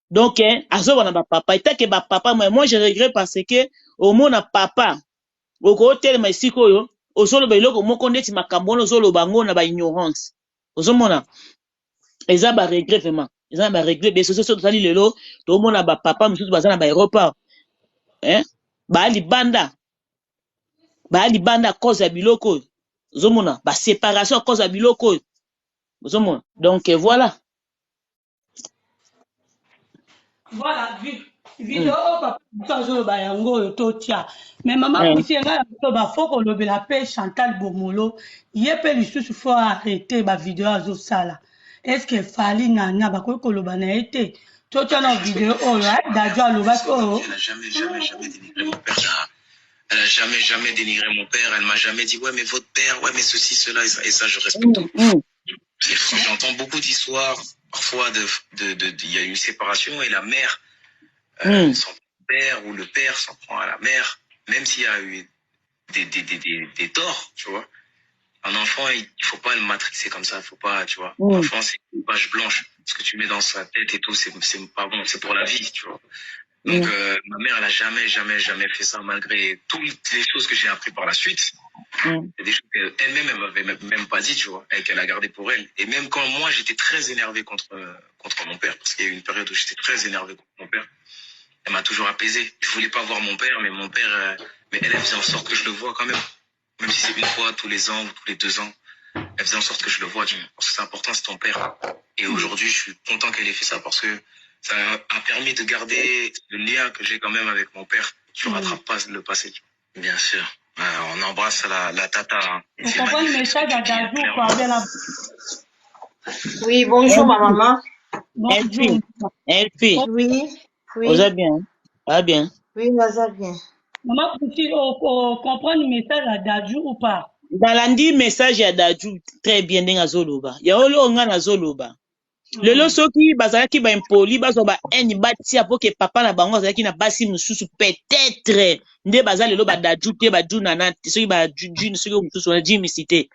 Donc azo wana ba papa et que ba papa moi je regrette parce que au moins na papa au côté mais siko yo ozolo ba iloko moko ndeti makambo ozolo bango na ba ignorance. Ozomona eza ba regret vraiment eza ba regret be soso tali lelo to mona ba papa mususu bazana ba aéroport ba libanda cause ya biloko ozomona ba séparation cause ya biloko ozomona donc voilà vidéo oyo papa moto azoloba yango oyo totia mais mama kusi engai yango bafo kolobela mpe Chantal Bomolo ye mpe lisusu fo arrete bavideo azosala estce fali nana bakoki koloba na ye te totia na video oyo dajo alobaki oyo Elle a jamais dénigré mon père. Elle m'a jamais dit, ouais, mais votre père, ouais, mais ceci, cela, et ça, je respecte. J'entends beaucoup d'histoires. Parfois, il y a une séparation et la mère, son père ou le père s'en prend à la mère, même s'il y a eu des torts, tu vois. Un enfant, il faut pas le matrixer comme ça. Il faut pas, tu vois. Un enfant, c'est une page blanche. Ce que tu mets dans sa tête et tout, c'est pas bon. C'est pour la vie, tu vois. Donc, ma mère, elle a jamais fait ça, malgré toutes les choses que j'ai appris par la suite. Des choses qu'elle-même, elle m'avait même pas dit, tu vois, et qu'elle a gardé pour elle. Et même quand moi, j'étais très énervé contre mon père, parce qu'il y a eu une période où j'étais très énervé contre mon père, elle m'a toujours apaisé. Je voulais pas voir mon père, mais mon père, mais elle faisait en sorte que je le vois quand même. Même si c'est une fois tous les ans ou tous les 2 ans, elle faisait en sorte que je le vois, tu vois, parce que c'est important, c'est ton père. Et aujourd'hui, je suis content qu'elle ait fait ça parce que ça a permis de garder le lien que j'ai quand même avec mon père. Je ne rattrape pas le passé. Bien sûr. On embrasse la tata. Hein. On comprend le message à Dajou pour avoir la... Oui, bonjour ma maman. Bonjour. Elfi. Oui. Oza bien. Ah bien. Oui, Oza bien. Maman, on comprend le message à Dajou ou pas? Dans l'andi message à Dajou, très bien dans Zoloba. Il y a olo ngana Zoloba. Lelo soki bazalaki ba impoli bazoba eni batia pour que papa na bango azalaki na basi mususu peut-être nde bazali lelo ba Dajou te ba Juna na soki ba June soki mususu na Jimmy cité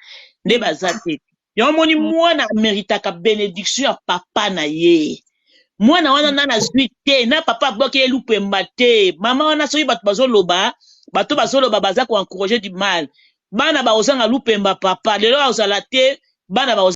nde bazate. Yo moni mwana méritaka bénédiction ya papa na ye. Mwana wana na zwi te na papa bloqué lupemba te. Mama wana soki bato bazoloba baza ko encourager du mal. Bana ba ozanga lupemba papa lelo azala te bana ba